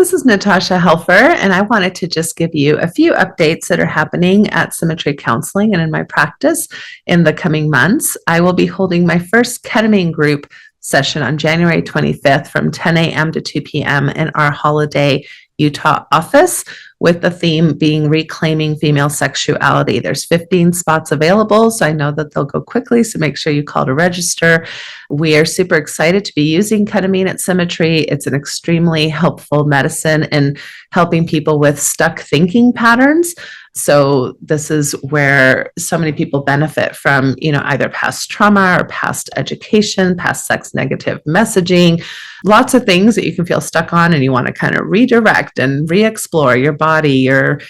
This is Natasha Helfer, and I wanted to just give you a few updates that are happening at Symmetry Counseling and in my practice in the coming months. I will be holding my first ketamine group session on January 25th from 10 a.m. to 2 p.m. in our Holiday, Utah office, with the theme being Reclaiming Female Sexuality. There's 15 spots available, so I know that they'll go quickly, so make sure you call to register. We are super excited to be using ketamine at Symmetry. It's an extremely helpful medicine in helping people with stuck thinking patterns. So this is where so many people benefit from, either past trauma or past education, past sex negative messaging, lots of things that you can feel stuck on and you want to kind of redirect and re-explore your body, your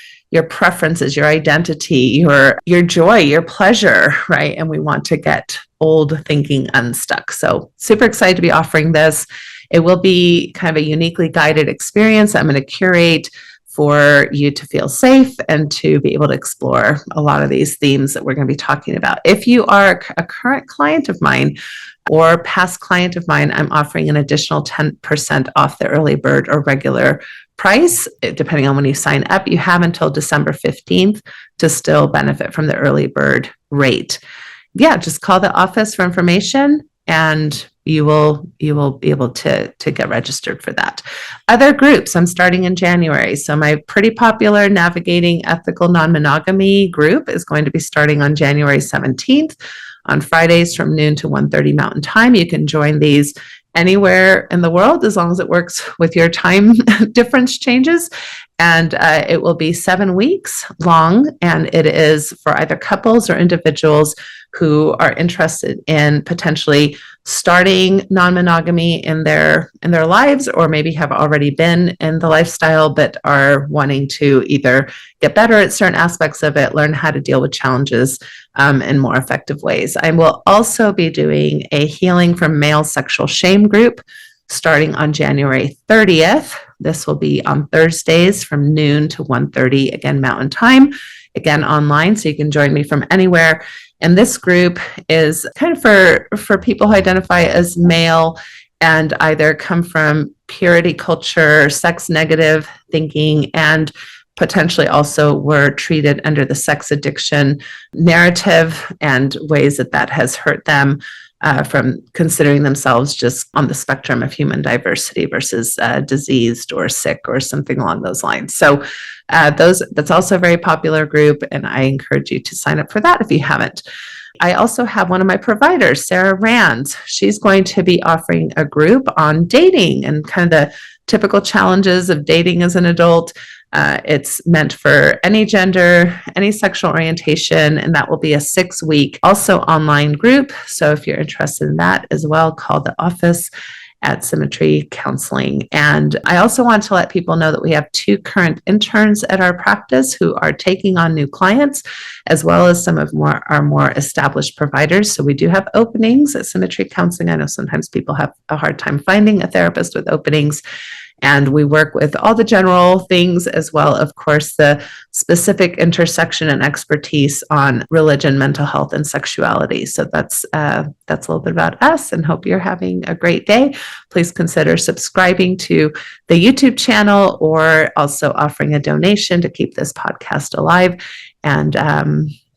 preferences, your identity, your joy, your pleasure, right? And we want to get old thinking unstuck. So super excited to be offering this. It will be kind of a uniquely guided experience. I'm going to curate for you to feel safe and to be able to explore a lot of these themes that we're going to be talking about. If you are a current client of mine or past client of mine, I'm offering an additional 10% off the early bird or regular price, depending on when you sign up. You have until December 15th to still benefit from the early bird rate. Yeah, just call the office for information and you will be able to get registered for that. Other groups, I'm starting in January. So my pretty popular Navigating Ethical Non-Monogamy group is going to be starting on January 17th on Fridays from noon to 1:30 Mountain Time. You can join these anywhere in the world as long as it works with your time difference changes. And it will be 7 weeks long, and it is for either couples or individuals who are interested in potentially starting non-monogamy in their lives, or maybe have already been in the lifestyle but are wanting to either get better at certain aspects of it, learn how to deal with challenges in more effective ways. I will also be doing a Healing from Male Sexual Shame group starting on January 30th. This will be on Thursdays from noon to 1:30, again, Mountain Time, again, online, so you can join me from anywhere. And this group is kind of for people who identify as male and either come from purity culture, sex negative thinking, and potentially also were treated under the sex addiction narrative and ways that has hurt them from considering themselves just on the spectrum of human diversity versus diseased or sick or something along those lines. So that's also a very popular group, and I encourage you to sign up for that if you haven't. I also have one of my providers, Sarah Rands. She's going to be offering a group on dating and kind of the typical challenges of dating as an adult. It's meant for any gender, any sexual orientation, and that will be a 6-week also online group. So if you're interested in that as well, call the office at Symmetry Counseling. And I also want to let people know that we have 2 current interns at our practice who are taking on new clients, as well as some of our more established providers. So we do have openings at Symmetry Counseling. I know sometimes people have a hard time finding a therapist with openings. And we work with all the general things as well, of course, the specific intersection and expertise on religion, mental health, and sexuality. So that's a little bit about us, and hope you're having a great day. Please consider subscribing to the YouTube channel or also offering a donation to keep this podcast alive. And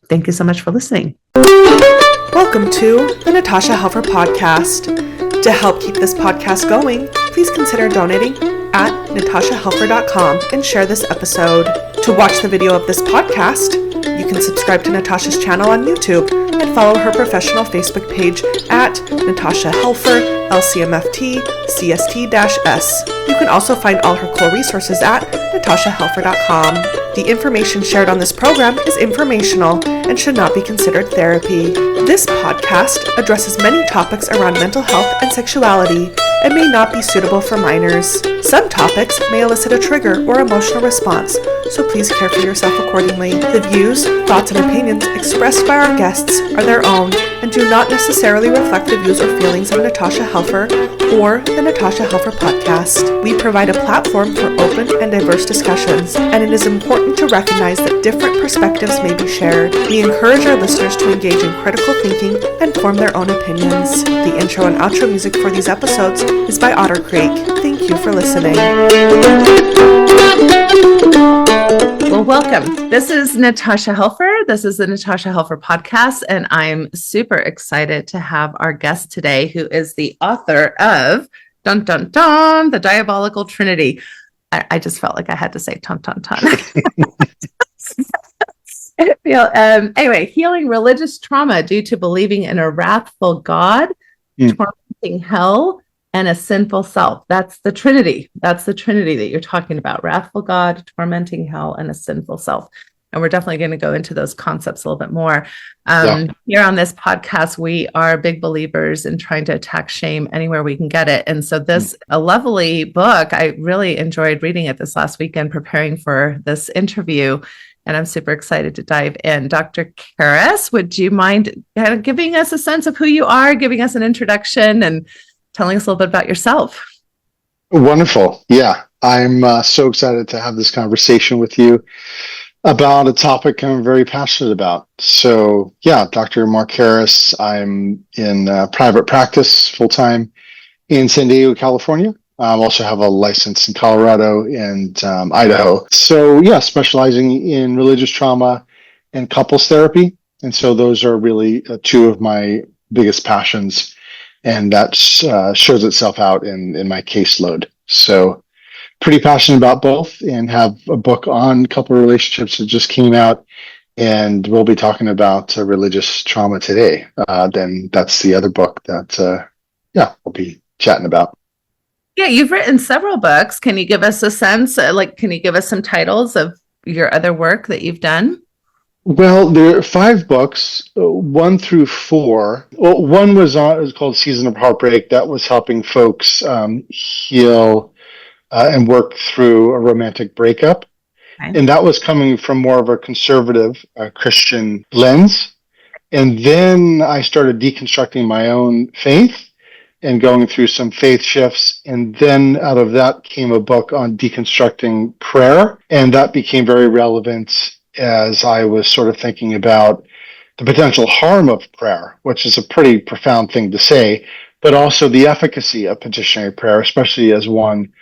thank you so much for listening. Welcome to the Natasha Helfer Podcast. To help keep this podcast going, please consider donating at natashahelfer.com and share this episode. To watch the video of this podcast, you can subscribe to Natasha's channel on YouTube and follow her professional Facebook page at Natasha Helfer, LCMFT, CST-S. You can also find all her cool resources at natashahelfer.com. The information shared on this program is informational and should not be considered therapy. This podcast addresses many topics around mental health and sexuality and may not be suitable for minors. Some topics may elicit a trigger or emotional response, so please care for yourself accordingly. The views, thoughts, and opinions expressed by our guests are their own and do not necessarily reflect the views or feelings of Natasha Helfer or the Natasha Helfer Podcast. We provide a platform for open and diverse discussions, and it is important to recognize that different perspectives may be shared. We encourage our listeners to engage in critical thinking and form their own opinions. The intro and outro music for these episodes is by Otter Creek. Thank you for listening. Welcome. This is Natasha Helfer. This is the Natasha Helfer Podcast, and I'm super excited to have our guest today, who is the author of Dun Dun Dun, The Diabolical Trinity. I just felt like I had to say ton, ton, ton. Anyway, healing religious trauma due to believing in a wrathful God, tormenting hell, and a sinful self. That's the Trinity. That's the Trinity that you're talking about. Wrathful God, tormenting hell, and a sinful self. And we're definitely going to go into those concepts a little bit more. Here on this podcast, we are big believers in trying to attack shame anywhere we can get it. And so this, a lovely book, I really enjoyed reading it this last weekend, preparing for this interview. And I'm super excited to dive in. Dr. Karris, would you mind kind of giving us a sense of who you are, giving us an introduction, and telling us a little bit about yourself? Wonderful. Yeah, I'm so excited to have this conversation with you about a topic I'm very passionate about. So yeah, Dr. Mark Karris. I'm in private practice full-time in San Diego, California. I also have a license in Colorado and Idaho. So yeah, specializing in religious trauma and couples therapy. And so those are really two of my biggest passions. And that shows itself out in my caseload. So pretty passionate about both, and have a book on couple relationships that just came out. And we'll be talking about religious trauma today. Then that's the other book that, we'll be chatting about. Yeah, you've written several books. Can you give us a sense, can you give us some titles of your other work that you've done? Well, there are 5 books, 1 through 4. Well, one was called Season of Heartbreak. That was helping folks heal and work through a romantic breakup. Okay. And that was coming from more of a conservative Christian lens. And then I started deconstructing my own faith and going through some faith shifts. And then out of that came a book on deconstructing prayer. And that became very relevant as I was sort of thinking about the potential harm of prayer, which is a pretty profound thing to say, but also the efficacy of petitionary prayer, especially as one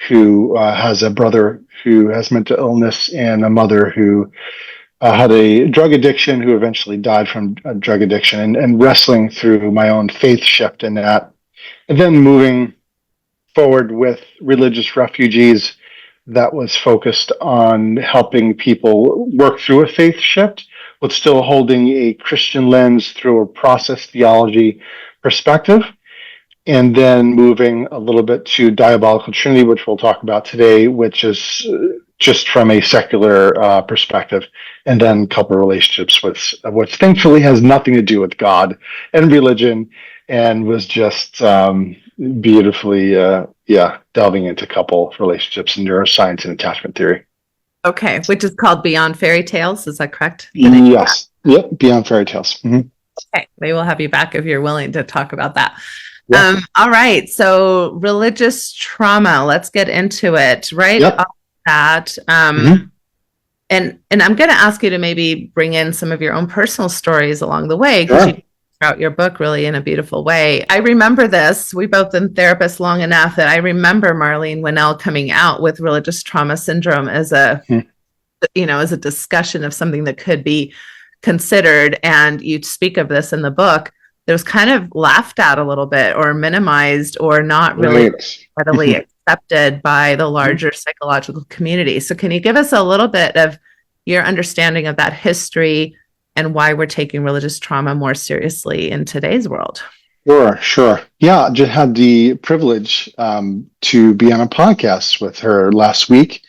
who has a brother who has mental illness and a mother who had a drug addiction, who eventually died from drug addiction, and wrestling through my own faith shift in that. And then moving forward with religious refugees, that was focused on helping people work through a faith shift, but still holding a Christian lens through a process theology perspective. And then moving a little bit to Diabolical Trinity, which we'll talk about today, which is just from a secular perspective. And then a couple of relationships with which thankfully has nothing to do with God and religion, and was just beautifully delving into couple relationships and neuroscience and attachment theory. Okay, which is called Beyond Fairy Tales, is that correct? Yes. Yep, Beyond Fairy Tales. Mm-hmm. Okay, maybe we'll have you back if you're willing to talk about that. Yep. All right, so religious trauma, let's get into it. Right yep. off that. And I'm going to ask you to maybe bring in some of your own personal stories along the way, because you throughout your book really in a beautiful way. I remember this. We've both been therapists long enough that I remember Marlene Winnell coming out with religious trauma syndrome as a discussion of something that could be considered. And you speak of this in the book. It was kind of laughed at a little bit, or minimized, or not really readily accepted by the larger psychological community. So can you give us a little bit of your understanding of that history and why we're taking religious trauma more seriously in today's world? Sure. Yeah, just had the privilege to be on a podcast with her last week,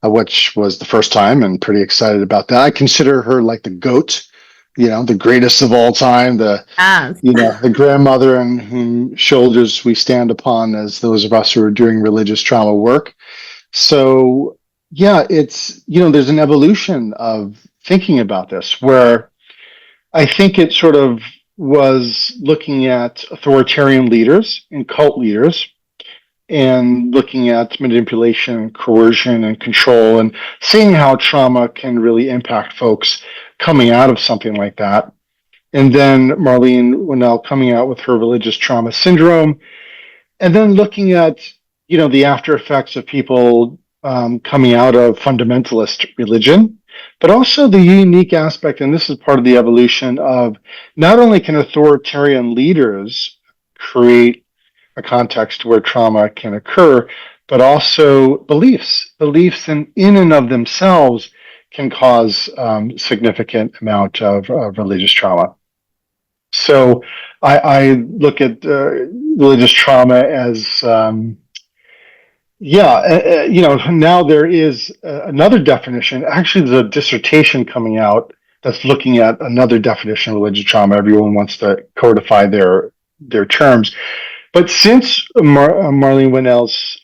which was the first time, and pretty excited about that. I consider her like the GOAT, the greatest of all time, the grandmother on whom shoulders we stand upon as those of us who are doing religious trauma work. So yeah, it's, there's an evolution of thinking about this, where I think it sort of was looking at authoritarian leaders and cult leaders, and looking at manipulation, coercion, and control, and seeing how trauma can really impact folks coming out of something like that. And then Marlene Winnell coming out with her religious trauma syndrome, and then looking at, the after effects of people coming out of fundamentalist religion, but also the unique aspect, and this is part of the evolution of not only can authoritarian leaders create a context where trauma can occur, but also beliefs in and of themselves can cause significant amount of religious trauma. So I look at religious trauma as now there is another definition. Actually, there's a dissertation coming out that's looking at another definition of religious trauma. Everyone wants to codify their terms. But since Marlene Winnell's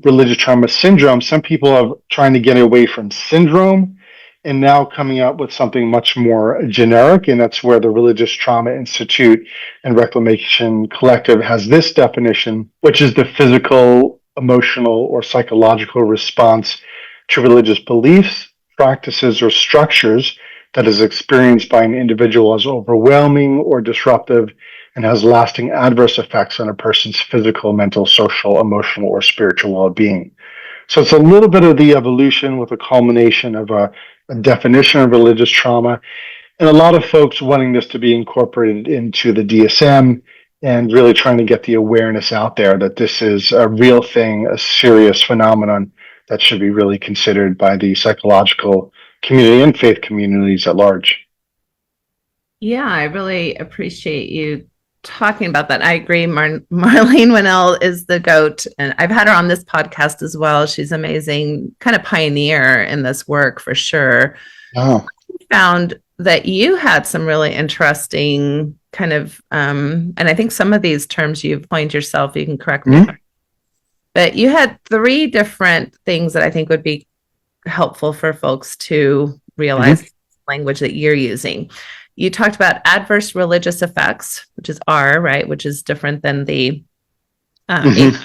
religious trauma syndrome, some people are trying to get away from syndrome and now coming up with something much more generic. And that's where the Religious Trauma Institute and Reclamation Collective has this definition, which is the physical, emotional, or psychological response to religious beliefs, practices, or structures that is experienced by an individual as overwhelming or disruptive and has lasting adverse effects on a person's physical, mental, social, emotional, or spiritual well-being. So it's a little bit of the evolution with a culmination of a definition of religious trauma, and a lot of folks wanting this to be incorporated into the DSM and really trying to get the awareness out there that this is a real thing, a serious phenomenon that should be really considered by the psychological community and faith communities at large. Yeah, I really appreciate you talking about that. I agree. Marlene Winnell is the GOAT, and I've had her on this podcast as well. She's amazing, kind of pioneer in this work for sure. Oh. I found that you had some really interesting kind of, and I think some of these terms you've coined yourself, you can correct me, but you had 3 different things that I think would be helpful for folks to realize language that you're using. You talked about adverse religious effects, which is R, right? Which is different than the, the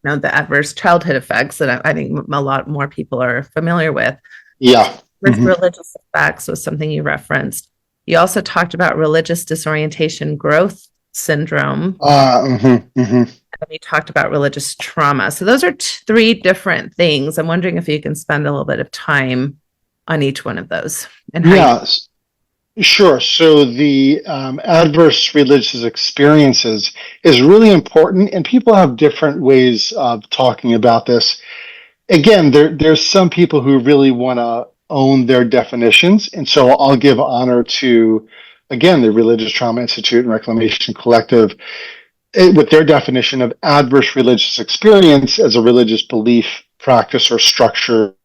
adverse childhood effects that I think a lot more people are familiar with. Yeah. Religious effects was something you referenced. You also talked about religious disorientation growth syndrome. And you talked about religious trauma. So those are 3 different things. I'm wondering if you can spend a little bit of time on each one of those. And Yes. Sure. So the adverse religious experiences is really important, and people have different ways of talking about this. Again, there's some people who really want to own their definitions, and so I'll give honor to, again, the Religious Trauma Institute and Reclamation Collective with their definition of adverse religious experience as a religious belief, practice, or structure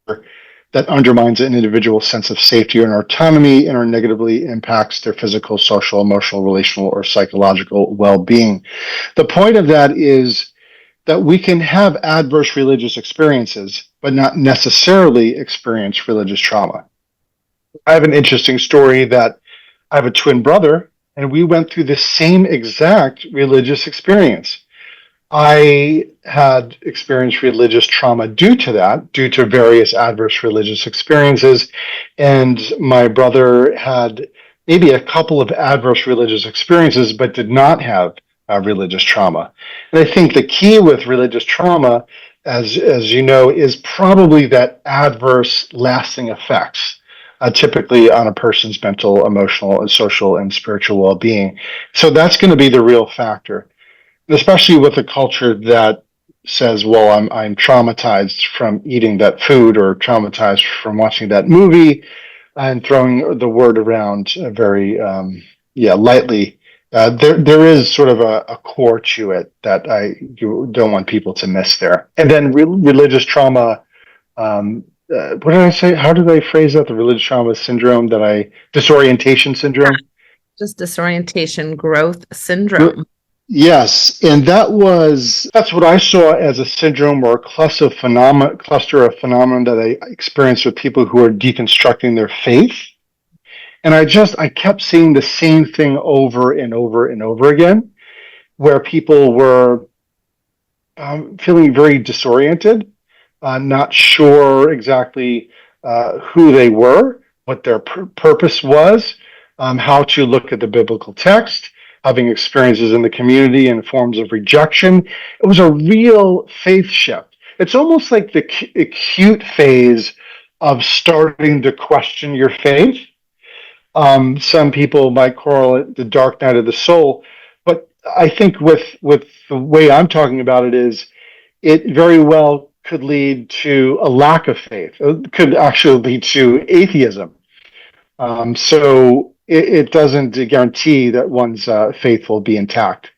that undermines an individual's sense of safety and autonomy and or negatively impacts their physical, social, emotional, relational, or psychological well-being. The point of that is that we can have adverse religious experiences, but not necessarily experience religious trauma. I have an interesting story that I have a twin brother, and we went through the same exact religious experience. I had experienced religious trauma due to various adverse religious experiences. And my brother had maybe a couple of adverse religious experiences, but did not have religious trauma. And I think the key with religious trauma, as you know, is probably that adverse lasting effects, typically on a person's mental, emotional, and social and spiritual well-being. So that's going to be the real factor. Especially with a culture that says, well, I'm traumatized from eating that food or traumatized from watching that movie, and throwing the word around very lightly. There is sort of a core to it that you don't want people to miss there. And then religious trauma, what did I say? How did I phrase that? The religious trauma syndrome disorientation syndrome? Just disorientation growth syndrome. Yes, and that's what I saw as a syndrome or a cluster of phenomena that I experienced with people who are deconstructing their faith. And I kept seeing the same thing over and over and over again, where people were feeling very disoriented, not sure exactly who they were, what their purpose was, how to look at the biblical text, having experiences in the community and forms of rejection. It was a real faith shift. It's almost like the acute phase of starting to question your faith. Some people might call it the dark night of the soul, but I think with the way I'm talking about it is, it very well could lead to a lack of faith. It could actually lead to atheism. So it doesn't guarantee that one's faith will be intact.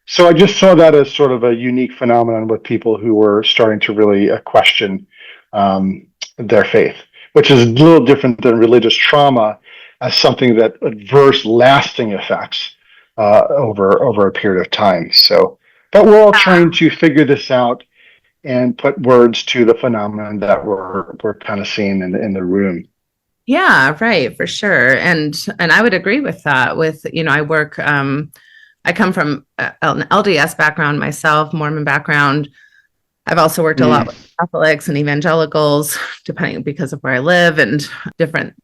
So I just saw that as sort of a unique phenomenon with people who were starting to really question their faith, which is a little different than religious trauma as something that adverse, lasting effects over a period of time. So, but we're all trying to figure this out and put words to the phenomenon that we're kind of seeing in the room. Yeah, right, for sure. And I would agree with that. With, I work, I come from an LDS background myself, Mormon background. I've also worked a lot with Catholics and evangelicals, depending because of where I live, and different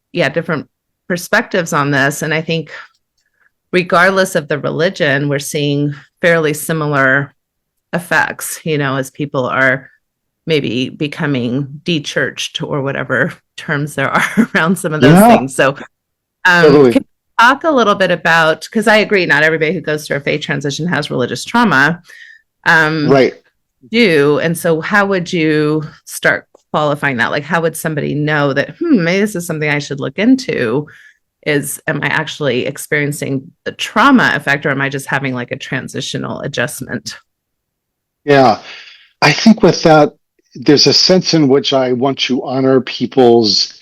perspectives on this. And I think regardless of the religion, we're seeing fairly similar effects, as people are maybe becoming de-churched or whatever terms there are around some of those things. So totally. Can you talk a little bit about, because I agree, not everybody who goes through a faith transition has religious trauma. Right. And so how would you start qualifying that? Like, how would somebody know that, maybe this is something I should look into? Am I actually experiencing the trauma effect, or am I just having like a transitional adjustment? Yeah. I think with that, there's a sense in which I want to honor people's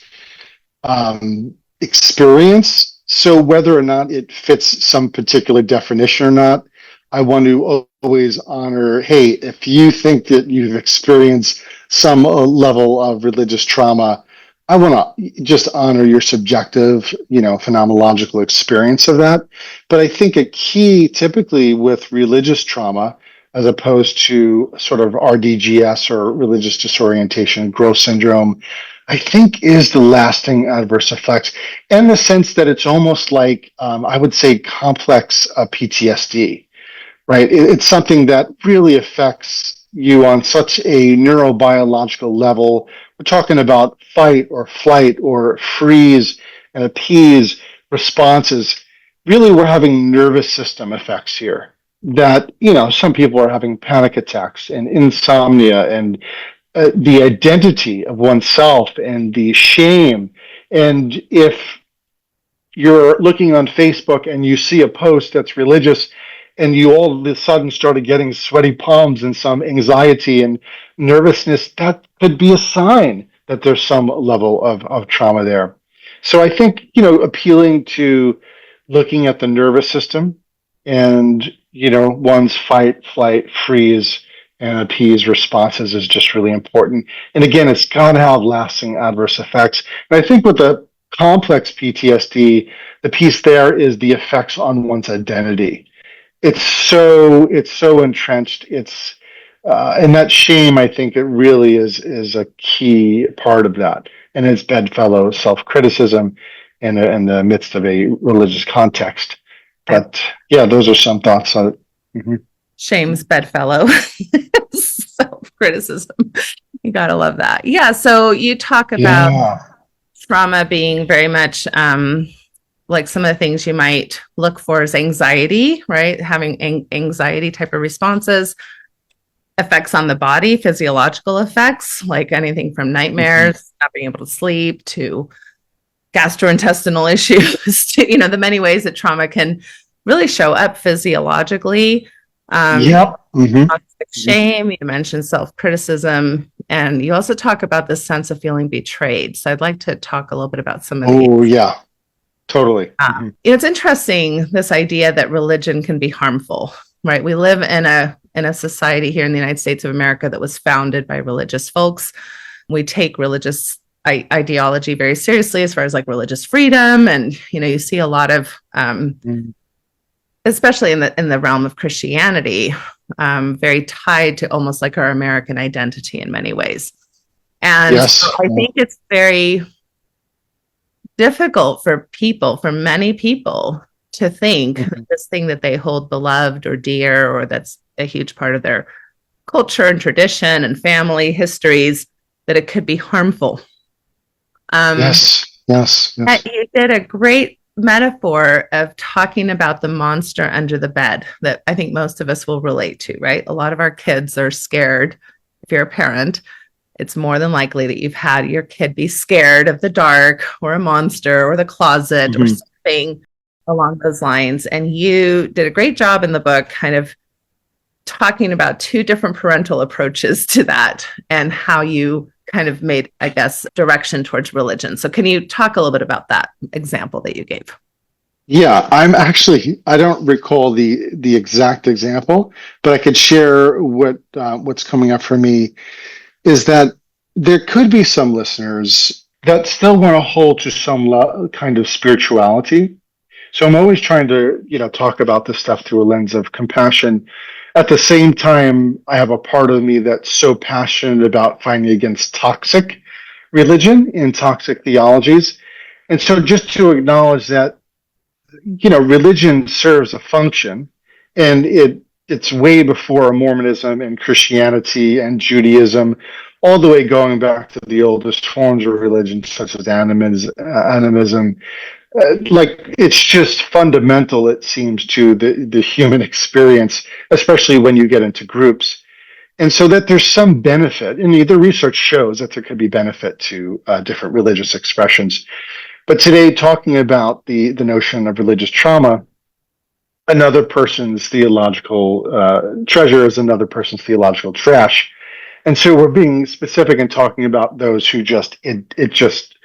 experience. So whether or not it fits some particular definition or not, I want to always honor, hey, if you think that you've experienced some level of religious trauma, I want to just honor your subjective, phenomenological experience of that. But I think a key typically with religious trauma, as opposed to sort of RDGS or religious disorientation, growth syndrome, I think is the lasting adverse effects, and the sense that it's almost like, I would say, complex PTSD, right? It's something that really affects you on such a neurobiological level. We're talking about fight or flight or freeze and appease responses. Really, we're having nervous system effects here that, some people are having panic attacks and insomnia and the identity of oneself and the shame. And if you're looking on Facebook and you see a post that's religious and you all of a sudden started getting sweaty palms and some anxiety and nervousness, that could be a sign that there's some level of trauma there. So I think, appealing to looking at the nervous system and, one's fight, flight, freeze, and appease responses is just really important. And again, it's got to have lasting adverse effects. And I think with the complex PTSD, the piece there is the effects on one's identity. It's so entrenched. And that shame, I think, it really is a key part of that. And it's bedfellow self-criticism in the midst of a religious context. But yeah, those are some thoughts on it. Mm-hmm. Shame's bedfellow self-criticism. You gotta love that. Yeah. So you talk about trauma being very much like some of the things you might look for is anxiety, right? Having anxiety type of responses, effects on the body, physiological effects, like anything from nightmares, not being able to sleep, to gastrointestinal issues, to, the many ways that trauma can really show up physiologically. Shame, you mentioned self-criticism, and you also talk about the sense of feeling betrayed. So I'd like to talk a little bit about some of these. Oh, yeah, totally. It's interesting, this idea that religion can be harmful, right? We live in a society here in the United States of America that was founded by religious folks. We take religious ideology very seriously as far as like religious freedom. And, you see a lot of, especially in the realm of Christianity, very tied to almost like our American identity in many ways. And so I think it's very difficult for many people, to think this thing that they hold beloved or dear, or that's a huge part of their culture and tradition and family histories, that it could be harmful. Yes. You did a great metaphor of talking about the monster under the bed that I think most of us will relate to, right? A lot of our kids are scared. If you're a parent, it's more than likely that you've had your kid be scared of the dark or a monster or the closet or something along those lines. And you did a great job in the book kind of talking about two different parental approaches to that and how you kind of made, I guess, direction towards religion. So can you talk a little bit about that example that you gave? Yeah, I don't recall the exact example, but I could share what's coming up for me is that there could be some listeners that still want to hold to some kind of spirituality. So I'm always trying to, talk about this stuff through a lens of compassion. At the same time, I have a part of me that's so passionate about fighting against toxic religion and toxic theologies. And so just to acknowledge that, religion serves a function, and it's way before Mormonism and Christianity and Judaism, all the way going back to the oldest forms of religion, such as animism. Like, it's just fundamental, it seems, to the human experience, especially when you get into groups. And so that there's some benefit, and the research shows that there could be benefit to different religious expressions. But today, talking about the notion of religious trauma, another person's theological treasure is another person's theological trash. And so we're being specific in talking about those who it just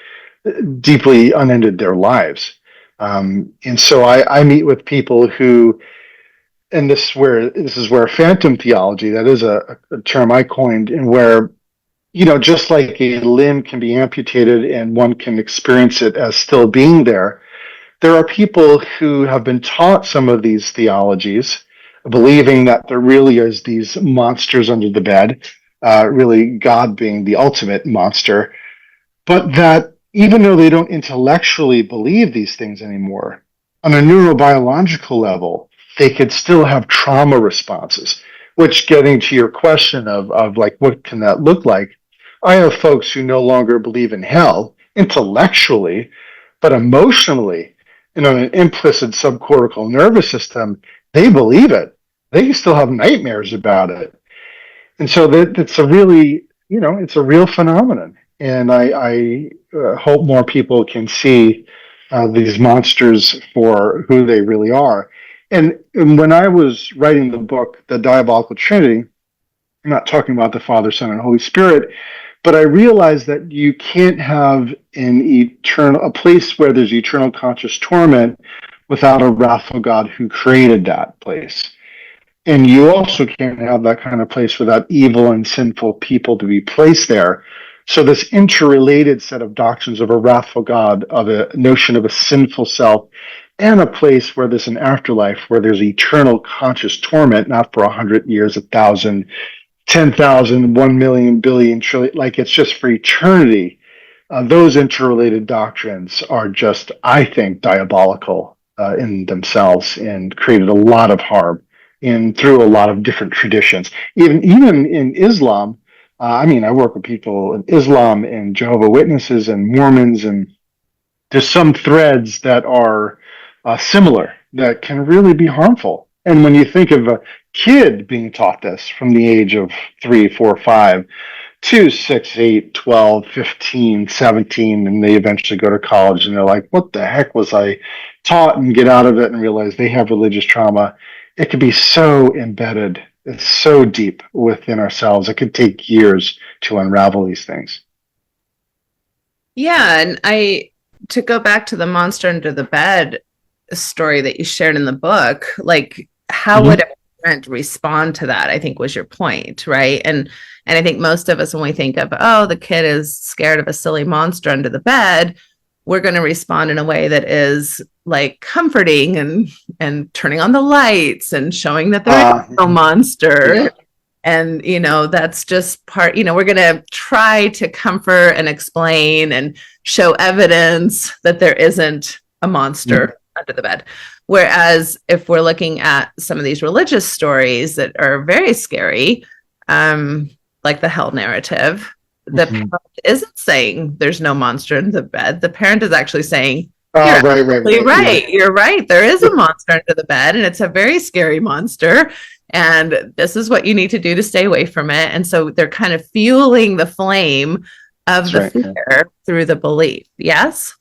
deeply unended their lives. And so I meet with people who, and this is where phantom theology, that is a term I coined, and where, just like a limb can be amputated and one can experience it as still being there, there are people who have been taught some of these theologies, believing that there really is these monsters under the bed, really God being the ultimate monster, but that even though they don't intellectually believe these things anymore, on a neurobiological level, they could still have trauma responses, which, getting to your question of like, what can that look like? I have folks who no longer believe in hell intellectually, but emotionally, and on an implicit subcortical nervous system, they believe it. They still have nightmares about it. And so it's a really, it's a real phenomenon. And I hope more people can see these monsters for who they really are. And when I was writing the book, The Diabolical Trinity, I'm not talking about the Father, Son, and Holy Spirit, but I realized that you can't have a place where there's eternal conscious torment without a wrathful God who created that place. And you also can't have that kind of place without evil and sinful people to be placed there. So this interrelated set of doctrines of a wrathful God, of a notion of a sinful self, and a place where there's an afterlife, where there's eternal conscious torment, not for 100 years, 1,000, 10,000, 1,000,000, billion, trillion, like it's just for eternity. Those interrelated doctrines are just, I think, diabolical in themselves, and created a lot of harm through a lot of different traditions. Even in Islam, I work with people in Islam and Jehovah's Witnesses and Mormons, and there's some threads that are similar that can really be harmful. And when you think of a kid being taught this from the age of 3, 4, 5 to 6, 8, 12, 15, 17, and they eventually go to college and they're like, what the heck was I taught, and get out of it and realize they have religious trauma. It could be so embedded. It's so deep within ourselves. It could take years to unravel these things. Yeah. And to go back to the monster under the bed story that you shared in the book, like, how would a parent respond to that? I think was your point, right? And I think most of us, when we think of, oh, the kid is scared of a silly monster under the bed, we're going to respond in a way that is like comforting and turning on the lights and showing that there is no monster. Yeah. And, that's just part, we're going to try to comfort and explain and show evidence that there isn't a monster under the bed. Whereas if we're looking at some of these religious stories that are very scary, like the hell narrative, the parent isn't saying there's no monster in the bed. The parent is actually saying, you're Oh, right. right. You're right. There is a monster under the bed, and it's a very scary monster. And this is what you need to do to stay away from it. And so they're kind of fueling the flame of the fear through the belief. Yes?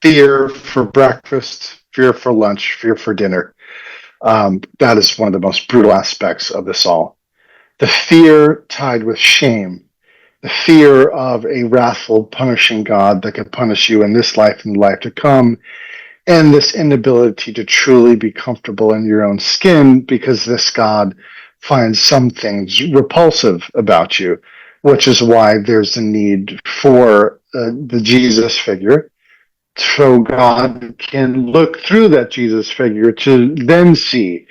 Fear for breakfast, fear for lunch, fear for dinner. That is one of the most brutal aspects of this all. The fear tied with shame, the fear of a wrathful, punishing God that could punish you in this life and the life to come, and this inability to truly be comfortable in your own skin because this God finds some things repulsive about you, which is why there's a need for the Jesus figure, so God can look through that Jesus figure to then see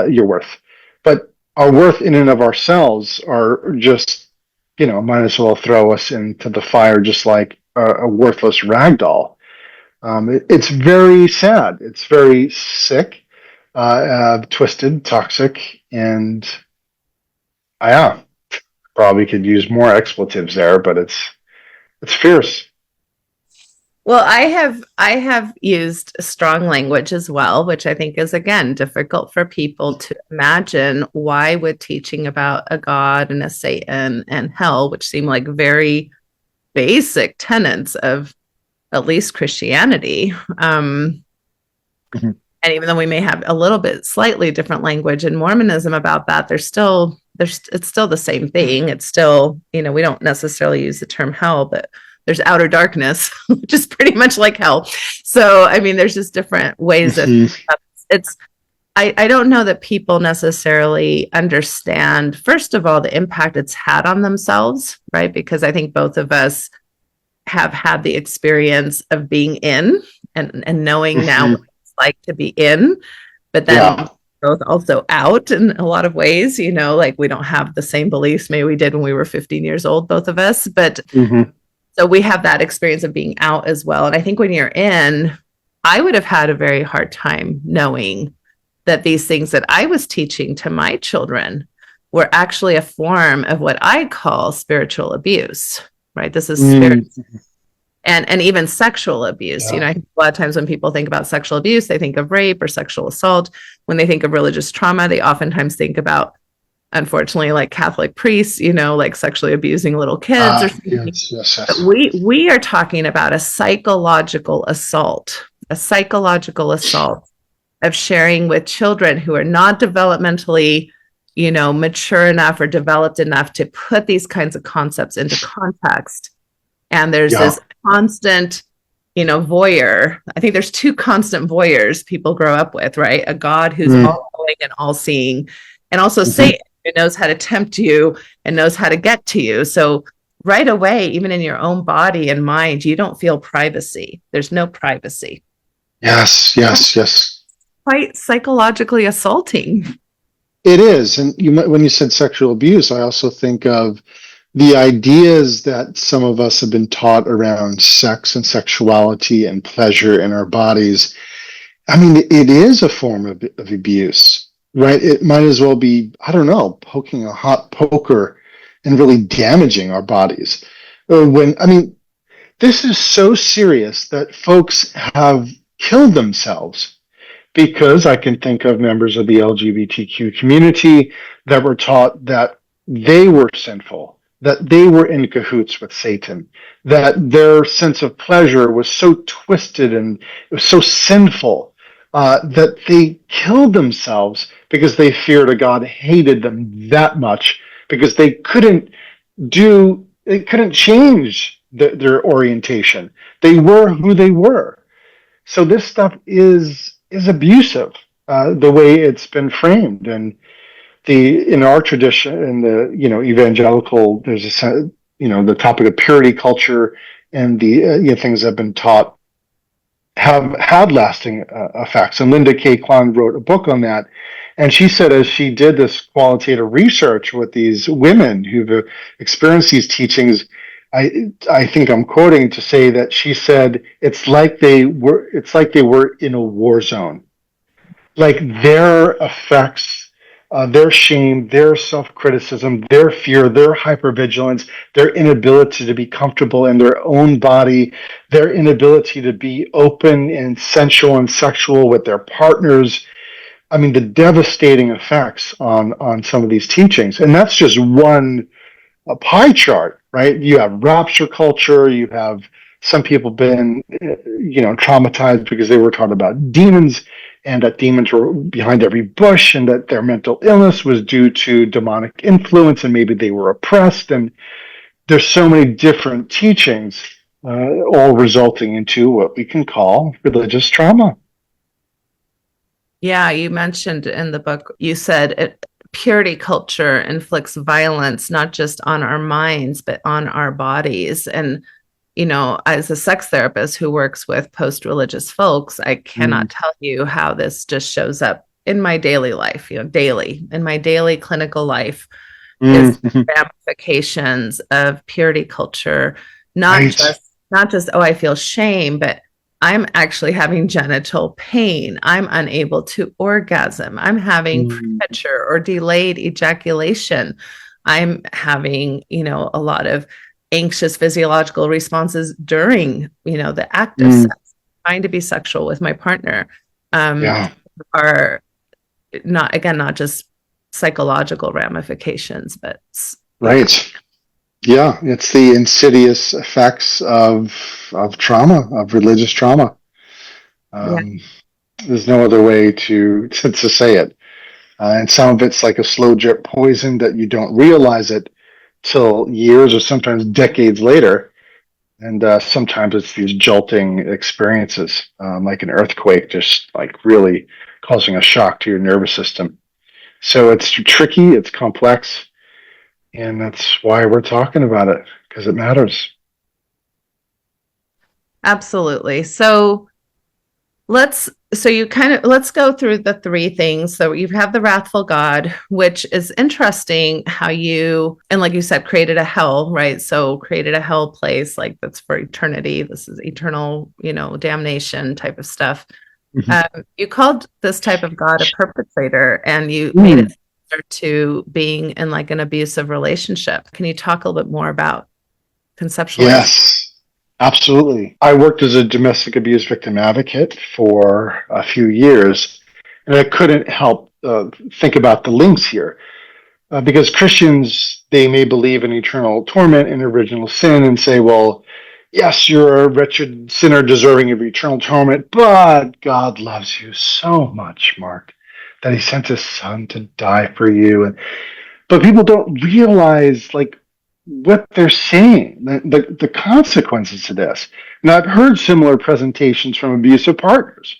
your worth. But our worth in and of ourselves are just, might as well throw us into the fire just like a worthless rag doll. It's very sad. It's very sick, twisted, toxic, and probably could use more expletives there, but it's fierce. Well, I have used strong language as well, which I think is, again, difficult for people to imagine. Why would teaching about a God and a Satan and hell, which seem like very basic tenets of at least Christianity. And even though we may have a little bit slightly different language in Mormonism about that, it's still the same thing. It's still, we don't necessarily use the term hell, but there's outer darkness, which is pretty much like hell. So, there's just different ways of I don't know that people necessarily understand, first of all, the impact it's had on themselves, right? Because I think both of us have had the experience of being in and knowing now what it's like to be in, but then both also out in a lot of ways, like we don't have the same beliefs maybe we did when we were 15 years old, both of us, but so we have that experience of being out as well. And I think when you're in, I would have had a very hard time knowing that these things that I was teaching to my children were actually a form of what I call spiritual abuse. Right. This is spirit and even sexual abuse. Yeah. A lot of times when people think about sexual abuse, they think of rape or sexual assault. When they think of religious trauma, they oftentimes think about, unfortunately, like Catholic priests, like sexually abusing little kids or something. Yes. But we are talking about a psychological assault of sharing with children who are not developmentally mature enough or developed enough to put these kinds of concepts into context. And there's this constant, voyeur. I think there's two constant voyeurs people grow up with, right? A God who's all knowing and all seeing, and also Satan, who knows how to tempt you and knows how to get to you. So right away, even in your own body and mind, you don't feel privacy. There's no privacy. Yes. Quite psychologically assaulting. It is. And when you said sexual abuse, I also think of the ideas that some of us have been taught around sex and sexuality and pleasure in our bodies. It is a form of abuse, right? It might as well be, poking a hot poker and really damaging our bodies. This is so serious that folks have killed themselves. Because I can think of members of the LGBTQ community that were taught that they were sinful, that they were in cahoots with Satan, that their sense of pleasure was so twisted and it was so sinful that they killed themselves because they feared a God hated them that much because they couldn't change their orientation. They were who they were. So this stuff is abusive, the way it's been framed. And in our tradition, in the evangelical, there's the topic of purity culture and the things that have been taught have had lasting effects. And Linda K. Klein wrote a book on that, and she said as she did this qualitative research with these women who've experienced these teachings, I think I'm quoting to say that she said it's like they were in a war zone. Like their effects their shame, their self-criticism, their fear, their hypervigilance, their inability to be comfortable in their own body, their inability to be open and sensual and sexual with their partners. I mean, the devastating effects on some of these teachings. And that's just one pie chart, right? You have rapture culture, you have some people been, traumatized because they were taught about demons and that demons were behind every bush and that their mental illness was due to demonic influence and maybe they were oppressed. And there's so many different teachings, all resulting into what we can call religious trauma. Yeah, you mentioned in the book, you said purity culture inflicts violence, not just on our minds, but on our bodies. And, as a sex therapist who works with post-religious folks, I cannot tell you how this just shows up in my daily life, daily, in my daily clinical life is ramifications of purity culture, not just, oh, I feel shame, but I'm actually having genital pain. I'm unable to orgasm. I'm having premature or delayed ejaculation. I'm having, a lot of anxious physiological responses during, the act of sex, trying to be sexual with my partner. Are not just psychological ramifications, but right. Yeah, it's the insidious effects of trauma, of religious trauma. There's no other way to say it. And some of it's like a slow drip poison that you don't realize it till years or sometimes decades later. And sometimes it's these jolting experiences, like an earthquake, just like really causing a shock to your nervous system. So it's tricky, it's complex. And that's why we're talking about it, because it matters. Absolutely. So let's go through the three things. So you have the Wrathful God, which is interesting how you, and like you said, created a hell, right? So created a hell place, like that's for eternity. This is eternal, damnation type of stuff. You called this type of God a perpetrator, and you made it to being in like an abusive relationship. Can you talk a little bit more about conceptualizing? Yes, absolutely. I worked as a domestic abuse victim advocate for a few years, and I couldn't help think about the links here. Because Christians, they may believe in eternal torment and original sin and say, well, yes, you're a wretched sinner deserving of eternal torment, but God loves you so much, Mark, that he sent his son to die for you. But people don't realize like what they're saying, the consequences to this. And I've heard similar presentations from abusive partners.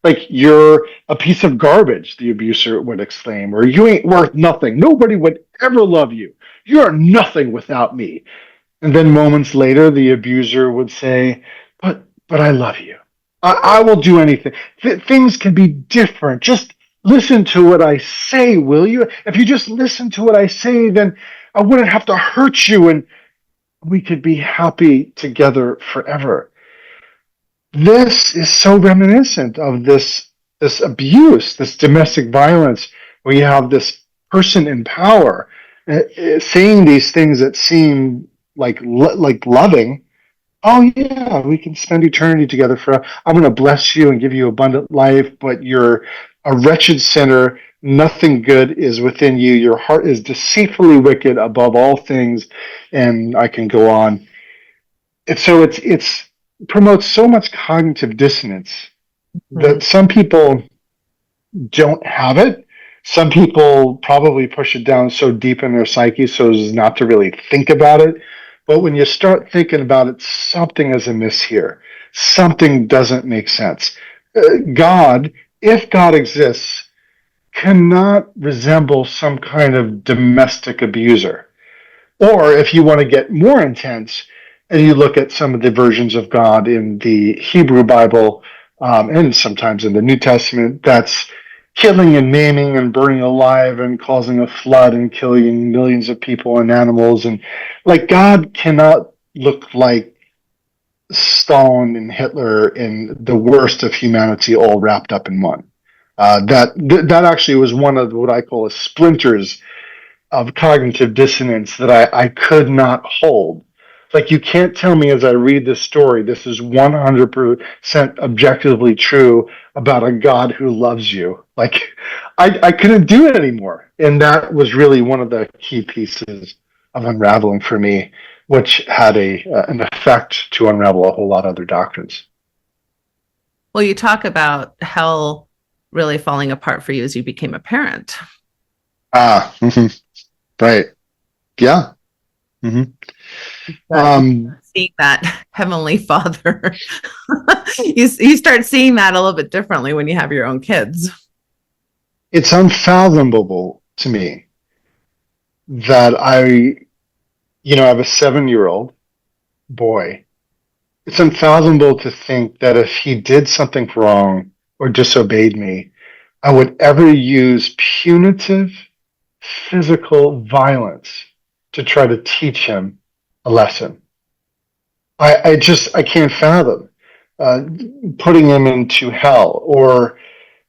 Like, you're a piece of garbage, the abuser would exclaim, or you ain't worth nothing. Nobody would ever love you. You're nothing without me. And then moments later, the abuser would say, but I love you. I will do anything. Things can be different. Just listen to what I say, will you? If you just listen to what I say, then I wouldn't have to hurt you and we could be happy together forever. This is so reminiscent of this abuse, this domestic violence, where you have this person in power saying these things that seem like loving. Oh yeah, we can spend eternity together forever. I'm going to bless you and give you abundant life, but you're a wretched sinner. Nothing good is within you. Your heart is deceitfully wicked above all things, and I can go on. And so it's promotes so much cognitive dissonance that some people don't have it. Some people probably push it down so deep in their psyche so as not to really think about it. But when you start thinking about it, something is amiss here. Something doesn't make sense. God, if God exists, cannot resemble some kind of domestic abuser. Or if you want to get more intense, and you look at some of the versions of God in the Hebrew Bible, and sometimes in the New Testament, that's killing and maiming and burning alive and causing a flood and killing millions of people and animals. And like, God cannot look like Stalin and Hitler and the worst of humanity all wrapped up in one. That actually was one of what I call splinters of cognitive dissonance that I could not hold. Like, you can't tell me as I read this story, this is 100% objectively true about a God who loves you. Like, I couldn't do it anymore. And that was really one of the key pieces of unraveling for me, which had an effect to unravel a whole lot of other doctrines. Well, you talk about hell really falling apart for you as you became a parent. Right. Yeah. Seeing that Heavenly Father, you start seeing that a little bit differently when you have your own kids. It's unfathomable to me that I have a 7-year-old boy. It's unfathomable to think that if he did something wrong or disobeyed me, I would ever use punitive physical violence to try to teach him a lesson. I can't fathom putting him into hell or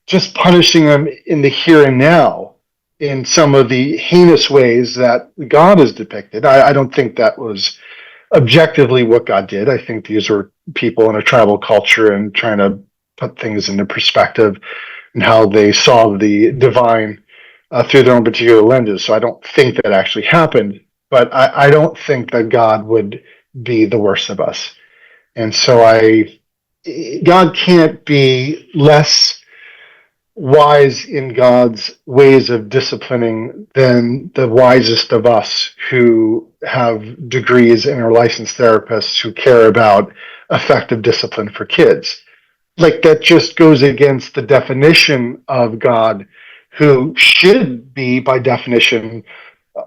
just punishing him in the here and now in some of the heinous ways that God is depicted. I don't think that was objectively what God did. I think these were people in a tribal culture and trying to put things into perspective and how they saw the divine through their own particular lenses. So I don't think that actually happened, but I don't think that God would be the worst of us. And so God can't be less wise in God's ways of disciplining than the wisest of us who have degrees and are licensed therapists who care about effective discipline for kids. Like, that just goes against the definition of God, who should be, by definition,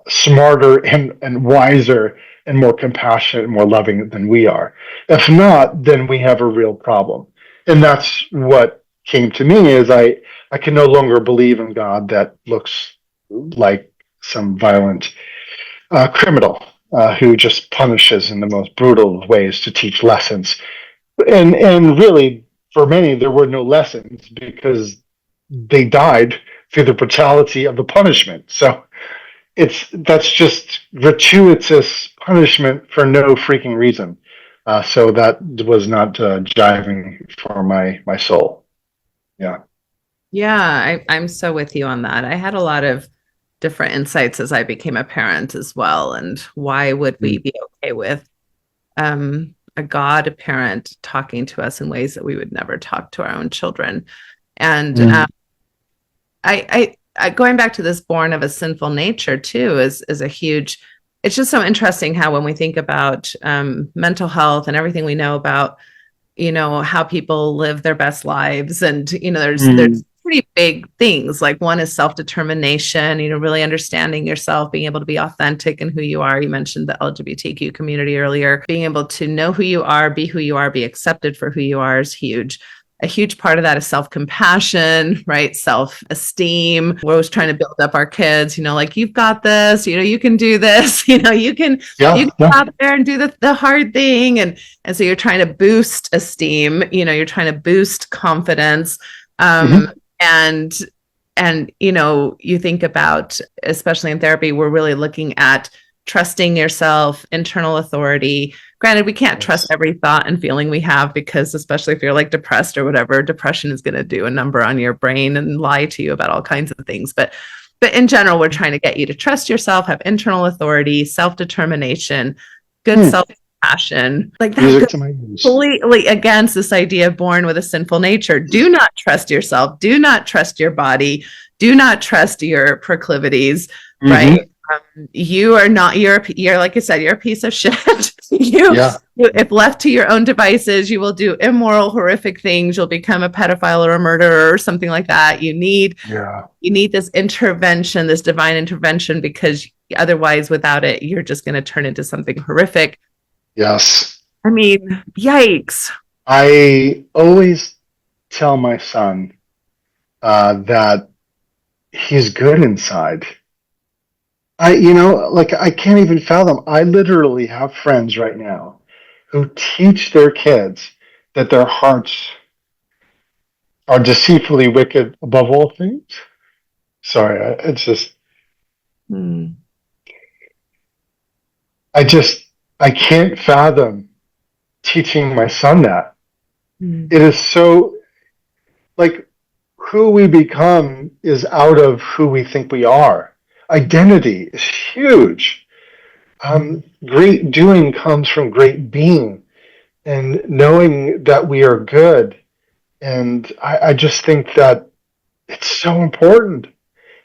smarter and wiser and more compassionate and more loving than we are. If not, then we have a real problem. And that's what came to me, is I can no longer believe in God that looks like some violent criminal who just punishes in the most brutal of ways to teach lessons. And really, for many, there were no lessons because they died through the brutality of the punishment. So that's just gratuitous punishment for no freaking reason. So that was not jiving for my soul. Yeah. Yeah, I'm so with you on that. I had a lot of different insights as I became a parent as well. And why would we be okay with a God parent talking to us in ways that we would never talk to our own children? And I going back to this born of a sinful nature too is a huge. It's just so interesting how when we think about mental health and everything we know about, how people live their best lives, and there's pretty big things. Like, one is self-determination, really understanding yourself, being able to be authentic in who you are. You mentioned the LGBTQ community earlier. Being able to know who you are, be accepted for who you are is huge. A huge part of that is self-compassion, right? Self-esteem. We're always trying to build up our kids, like, you've got this, you can do this, you can go out there and do the hard thing. And so you're trying to boost esteem, you're trying to boost confidence. And you think about, especially in therapy, we're really looking at trusting yourself, internal authority. Granted, we can't trust every thought and feeling we have, because especially if you're like depressed or whatever, depression is going to do a number on your brain and lie to you about all kinds of things. But in general, we're trying to get you to trust yourself, have internal authority, self-determination, good self-compassion. Like, that goes completely against this idea of born with a sinful nature. Do not trust yourself. Do not trust your body. Do not trust your proclivities, right? You are not, you're like I said, you're a piece of shit. If left to your own devices, you will do immoral, horrific things. You'll become a pedophile or a murderer or something like that. You need this intervention, this divine intervention, because otherwise, without it, you're just going to turn into something horrific. Yes. I mean, yikes. I always tell my son that he's good inside. I can't even fathom. I literally have friends right now who teach their kids that their hearts are deceitfully wicked above all things. Sorry, it's just, Mm. I can't fathom teaching my son that. Mm. It is so, like, who we become is out of who we think we are. Identity is huge. Great doing comes from great being and knowing that we are good. And I just think that it's so important.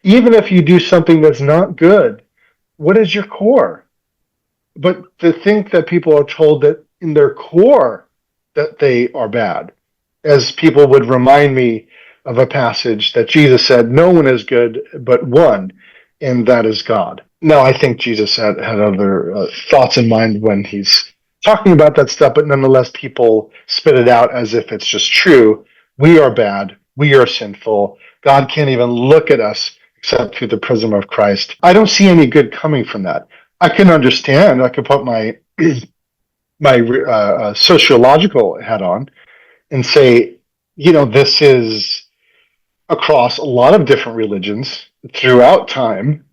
Even if you do something that's not good, what is your core? But to think that people are told that in their core that they are bad, as people would remind me of a passage that Jesus said, no one is good but one, and that is God. Now, I think Jesus had other thoughts in mind when he's talking about that stuff, but nonetheless, people spit it out as if it's just true. We are bad. We are sinful. God can't even look at us except through the prism of Christ. I don't see any good coming from that. I can understand. I could put my sociological hat on and say, this is across a lot of different religions throughout time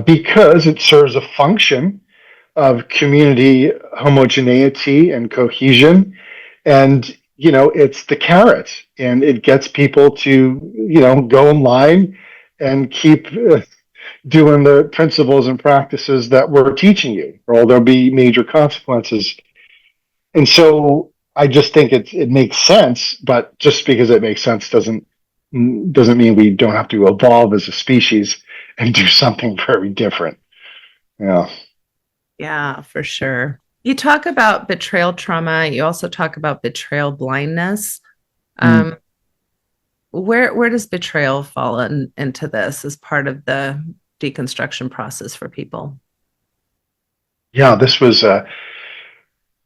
because it serves a function of community homogeneity and cohesion. And, it's the carrot and it gets people to, go in line and keep doing the principles and practices that we're teaching you, or there'll be major consequences. And so I just think it makes sense, but just because it makes sense doesn't mean we don't have to evolve as a species and do something very different. Yeah. Yeah, for sure. You talk about betrayal trauma. You also talk about betrayal blindness. Mm. Where does betrayal fall into this as part of the deconstruction process for people? Yeah, this was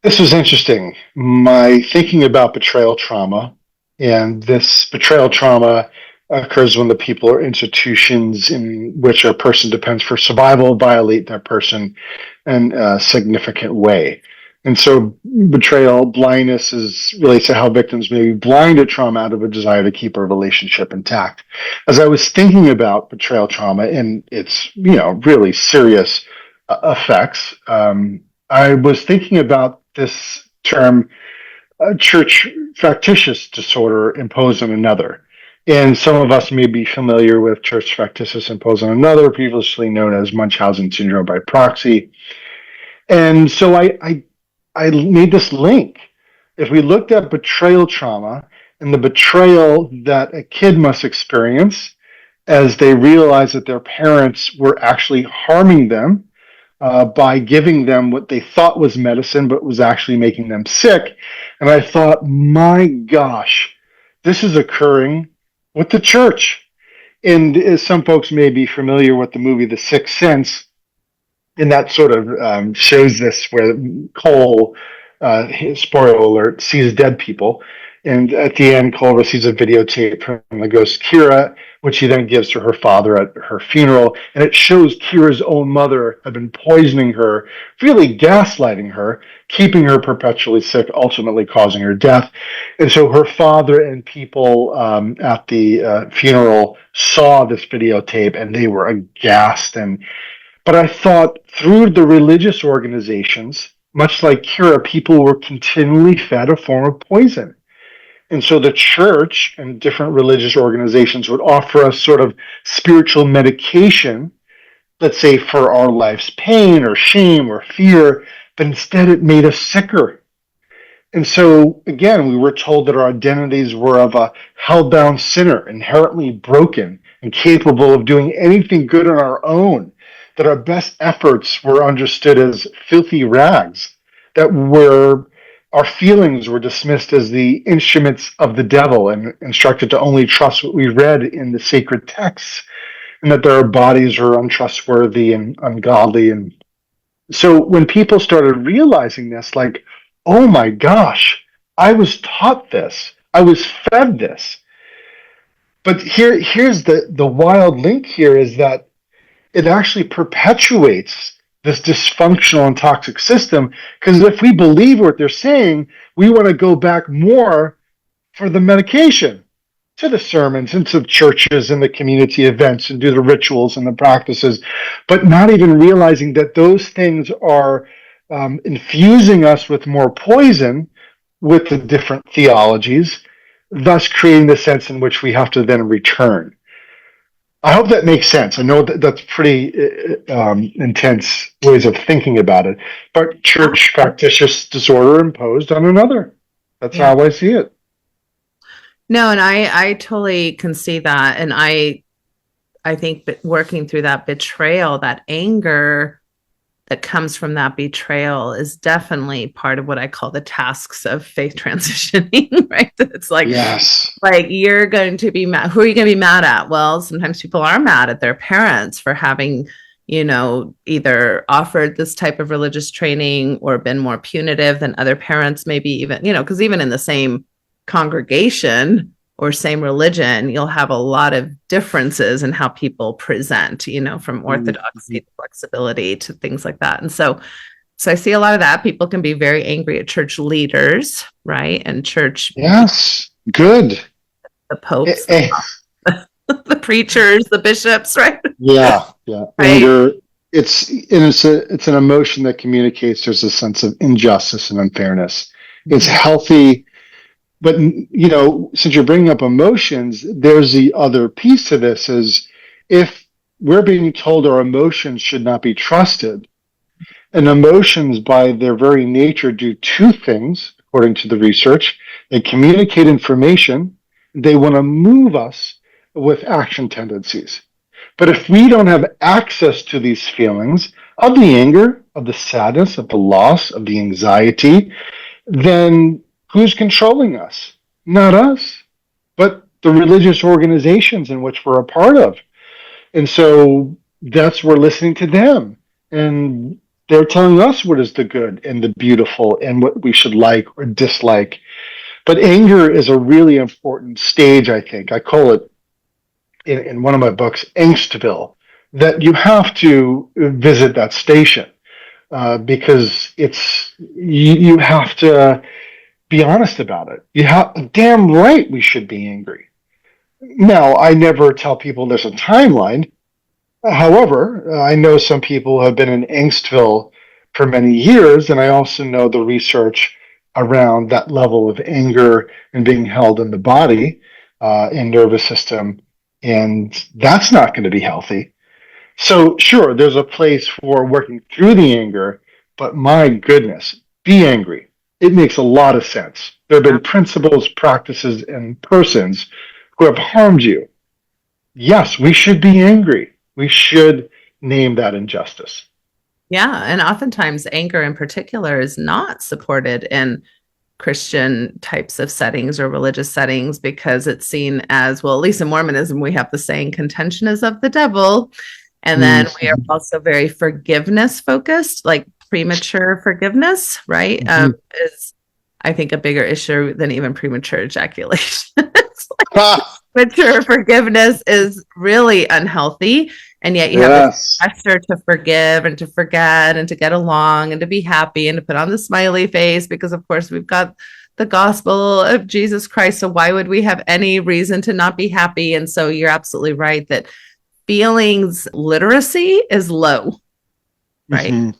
interesting. My thinking about betrayal trauma, and this betrayal trauma occurs when the people or institutions in which a person depends for survival violate that person in a significant way. And so betrayal blindness relates to how victims may be blind to trauma out of a desire to keep a relationship intact. As I was thinking about betrayal trauma and its, really serious effects, I was thinking about this term, church factitious disorder imposed on another. And some of us may be familiar with church factitious imposed on another, previously known as Munchausen syndrome by proxy. And so I made this link. If we looked at betrayal trauma and the betrayal that a kid must experience as they realize that their parents were actually harming them by giving them what they thought was medicine, but was actually making them sick. And I thought, my gosh, this is occurring with the church. And as some folks may be familiar with the movie The Sixth Sense, and that sort of shows this where Cole, spoiler alert, sees dead people. And at the end, Cole receives a videotape from the ghost Kira, which he then gives to her father at her funeral. And it shows Kira's own mother had been poisoning her, really gaslighting her, keeping her perpetually sick, ultimately causing her death. And so her father and people at the funeral saw this videotape and they were aghast. But I thought through the religious organizations, much like Kira, people were continually fed a form of poison. And so the church and different religious organizations would offer us sort of spiritual medication, let's say for our life's pain or shame or fear, but instead it made us sicker. And so, again, we were told that our identities were of a hell-bound sinner, inherently broken and capable of doing anything good on our own, that our best efforts were understood as filthy rags, that our feelings were dismissed as the instruments of the devil and instructed to only trust what we read in the sacred texts, and that their bodies were untrustworthy and ungodly. And so when people started realizing this, like, oh my gosh, I was taught this, I was fed this. But here's the wild link here is that it actually perpetuates this dysfunctional and toxic system, because if we believe what they're saying, we want to go back more for the medication. to the sermons and to the churches and the community events and do the rituals and the practices, but not even realizing that those things are infusing us with more poison with the different theologies, thus creating the sense in which we have to then return. I hope that makes sense. I know that that's pretty intense ways of thinking about it, but church practitioners disorder imposed on another. That's how I see it. No, and I totally can see that. And I think working through that betrayal, that anger that comes from that betrayal is definitely part of what I call the tasks of faith transitioning, right? It's like, yes, like you're going to be mad. Who are you going to be mad at? Well, sometimes people are mad at their parents for having, either offered this type of religious training or been more punitive than other parents, maybe even, because even in the same congregation or same religion, you'll have a lot of differences in how people present, from orthodoxy to flexibility to things like that. And so I see a lot of that. People can be very angry at church leaders, right? And church. Yes. Good. The popes, the preachers, the bishops, right? Yeah. Right? Anger. It's an emotion that communicates there's a sense of injustice and unfairness. It's healthy. But, since you're bringing up emotions, there's the other piece to this is if we're being told our emotions should not be trusted, and emotions by their very nature do two things, according to the research. They communicate information. They want to move us with action tendencies. But if we don't have access to these feelings of the anger, of the sadness, of the loss, of the anxiety, then who's controlling us? Not us, but the religious organizations in which we're a part of. And so we're listening to them. And they're telling us what is the good and the beautiful and what we should like or dislike. But anger is a really important stage, I think. I call it, in one of my books, Angstville, that you have to visit that station because you have to be honest about it. Damn right we should be angry. Now, I never tell people there's a timeline. However, I know some people have been in Angstville for many years, and I also know the research around that level of anger and being held in the body and nervous system, and that's not going to be healthy. So, sure, there's a place for working through the anger, but my goodness, be angry. It makes a lot of sense. There have been principles, practices, and persons who have harmed you. Yes, we should be angry. We should name that injustice. Yeah. And oftentimes anger in particular is not supported in Christian types of settings or religious settings because it's seen as, well, at least in Mormonism, we have the saying contention is of the devil. And then we are also very forgiveness focused, like premature forgiveness, right? Is I think a bigger issue than even premature ejaculation. It's like premature forgiveness is really unhealthy. And yet you have this pressure to forgive and to forget and to get along and to be happy and to put on the smiley face because, of course, we've got the gospel of Jesus Christ. So why would we have any reason to not be happy? And so you're absolutely right that feelings literacy is low, right? In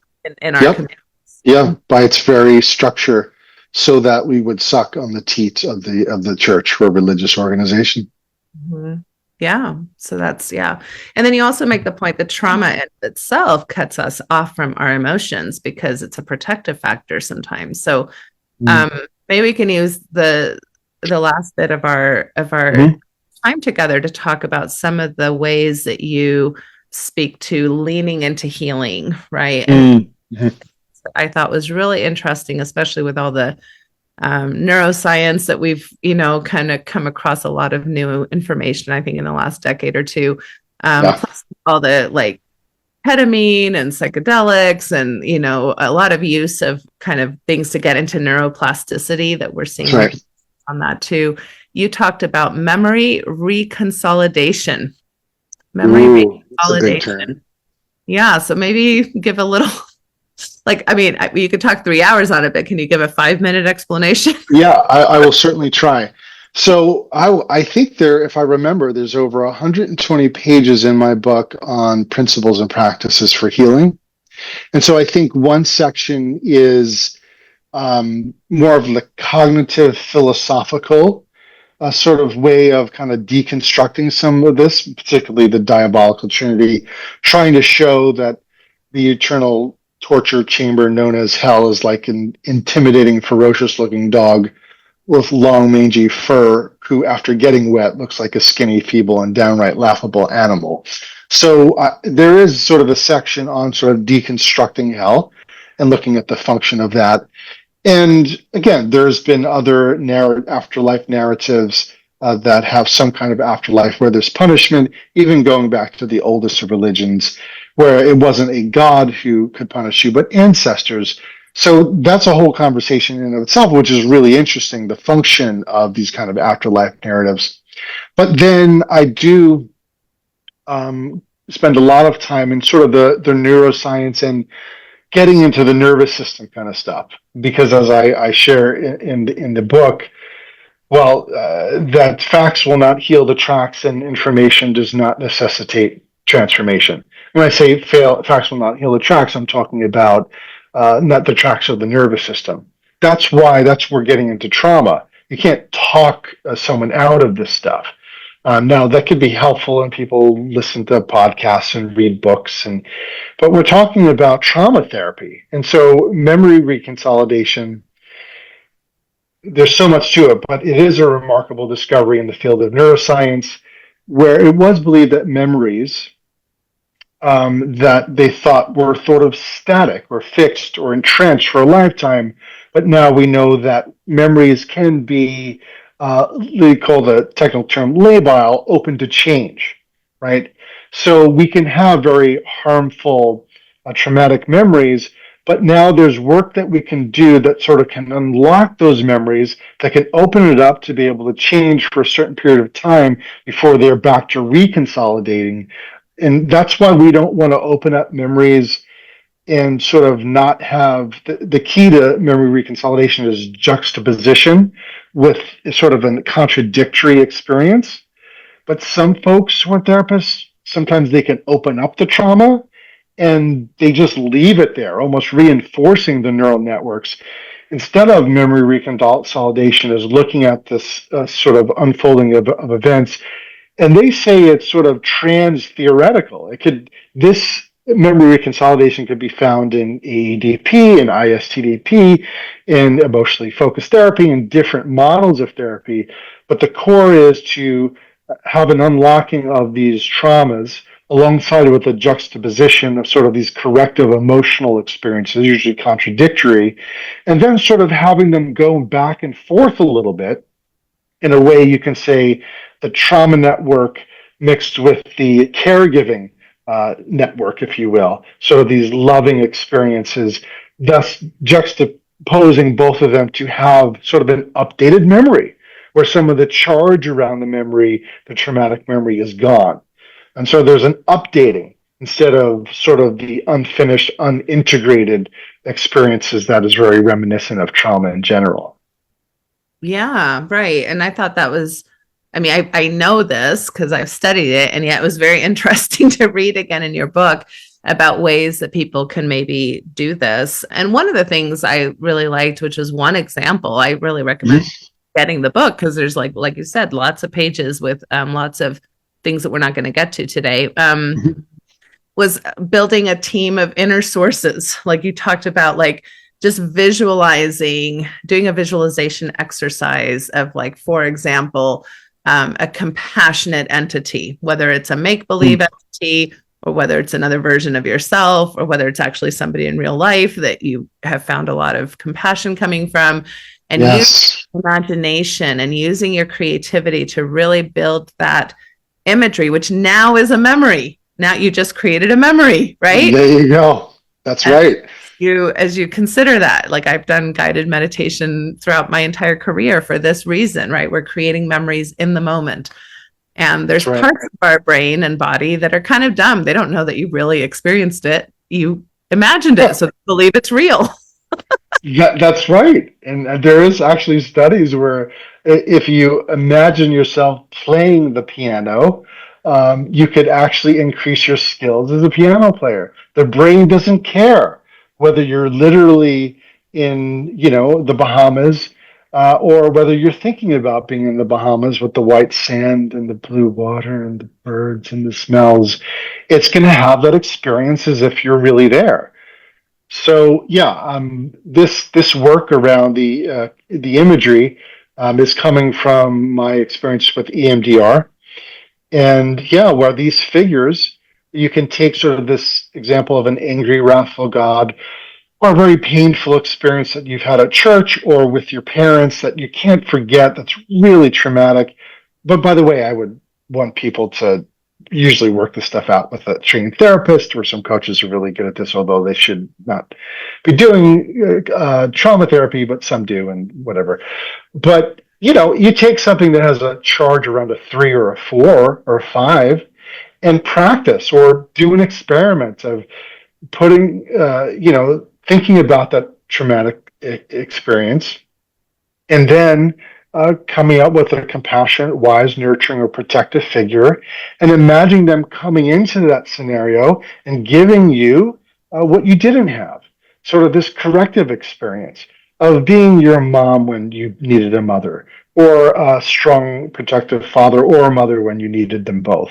our communities. Yeah, by its very structure, so that we would suck on the teat of the church or religious organization. Yeah. So that's, and then you also make the point that trauma in itself cuts us off from our emotions because it's a protective factor sometimes. So maybe we can use the last bit of our time together to talk about some of the ways that you speak to leaning into healing, right? And I thought was really interesting, especially with all the neuroscience that we've, kind of come across a lot of new information, I think, in the last decade or two. Plus all the like ketamine and psychedelics and, a lot of use of kind of things to get into neuroplasticity that we're seeing on that too. You talked about memory reconsolidation. Yeah. So maybe give a little, you could talk 3 hours on it, but can you give a 5-minute explanation? Yeah, I will certainly try. So I think if I remember, there's over 120 pages in my book on principles and practices for healing. And so I think one section is more of the cognitive philosophical sort of way of kind of deconstructing some of this, particularly the Diabolical Trinity, trying to show that the eternal torture chamber known as hell is like an intimidating, ferocious looking dog with long, mangy fur who, after getting wet, looks like a skinny, feeble, and downright laughable animal. So there is sort of a section on sort of deconstructing hell and looking at the function of that. And again, there's been other afterlife narratives that have some kind of afterlife where there's punishment, even going back to the oldest of religions, where it wasn't a god who could punish you, but ancestors. So that's a whole conversation in and of itself, which is really interesting, the function of these kind of afterlife narratives. But then I do spend a lot of time in sort of the neuroscience and getting into the nervous system kind of stuff, because as I share in the book, that facts will not heal the tracks and information does not necessitate transformation. When I say facts will not heal the tracks, I'm talking about not the tracks of the nervous system. That's why we're getting into trauma. You can't talk someone out of this stuff. Now, that could be helpful, and people listen to podcasts and read books, but we're talking about trauma therapy. And so memory reconsolidation, there's so much to it, but it is a remarkable discovery in the field of neuroscience, where it was believed that memories that they thought were sort of static or fixed or entrenched for a lifetime, but now we know that memories can be, they call the technical term labile, open to change, right? So we can have very harmful traumatic memories, but now there's work that we can do that sort of can unlock those memories, that can open it up to be able to change for a certain period of time before they're back to reconsolidating. And that's why we don't want to open up memories and sort of not have the key to memory reconsolidation is juxtaposition with sort of a contradictory experience. But some folks who are therapists, sometimes they can open up the trauma and they just leave it there, almost reinforcing the neural networks. Instead of memory reconsolidation is looking at this sort of unfolding of events, and they say it's sort of trans-theoretical. This memory reconsolidation could be found in AEDP and ISTDP, in emotionally focused therapy, and different models of therapy. But the core is to have an unlocking of these traumas alongside with a juxtaposition of sort of these corrective emotional experiences, usually contradictory, and then sort of having them go back and forth a little bit. In a way, you can say the trauma network mixed with the caregiving network, if you will. So these loving experiences, thus juxtaposing both of them to have sort of an updated memory, where some of the charge around the memory, the traumatic memory, is gone. And so there's an updating instead of sort of the unfinished, unintegrated experiences that is very reminiscent of trauma in general. Yeah, right. And I thought that was, I mean, I know this because I've studied it, and yet it was very interesting to read again in your book about ways that people can maybe do this. And one of the things I really liked, which was one example, I really recommend getting the book because there's like you said, lots of pages with lots of things that we're not going to get to today, was building a team of inner sources. Like you talked about, like just visualizing, doing a visualization exercise of, like, for example, a compassionate entity, whether it's a make-believe entity or whether it's another version of yourself or whether it's actually somebody in real life that you have found a lot of compassion coming from, and using imagination and using your creativity to really build that imagery, which now is a memory. Now you just created a memory, right? There you go. That's right. As you consider that, like I've done guided meditation throughout my entire career for this reason, right? We're creating memories in the moment. And there's parts of our brain and body that are kind of dumb. They don't know that you really experienced it. You imagined it, so they believe it's real. That's right. And there is actually studies where if you imagine yourself playing the piano, you could actually increase your skills as a piano player. The brain doesn't care whether you're literally in, the Bahamas, or whether you're thinking about being in the Bahamas with the white sand and the blue water and the birds and the smells. It's going to have that experience as if you're really there. So yeah, this work around the imagery is coming from my experience with EMDR, and yeah, where these figures, you can take sort of this example of an angry, wrathful God, or a very painful experience that you've had at church or with your parents that you can't forget. That's really traumatic. But by the way, I would want people to usually work this stuff out with a trained therapist, or some coaches are really good at this, although they should not be doing trauma therapy, but some do and whatever. But you take something that has a charge around a 3 or a 4 or a 5 and practice, or do an experiment of putting, thinking about that traumatic experience, and then coming up with a compassionate, wise, nurturing, or protective figure, and imagining them coming into that scenario and giving you what you didn't have. Sort of this corrective experience of being your mom when you needed a mother, or a strong, protective father or mother when you needed them both.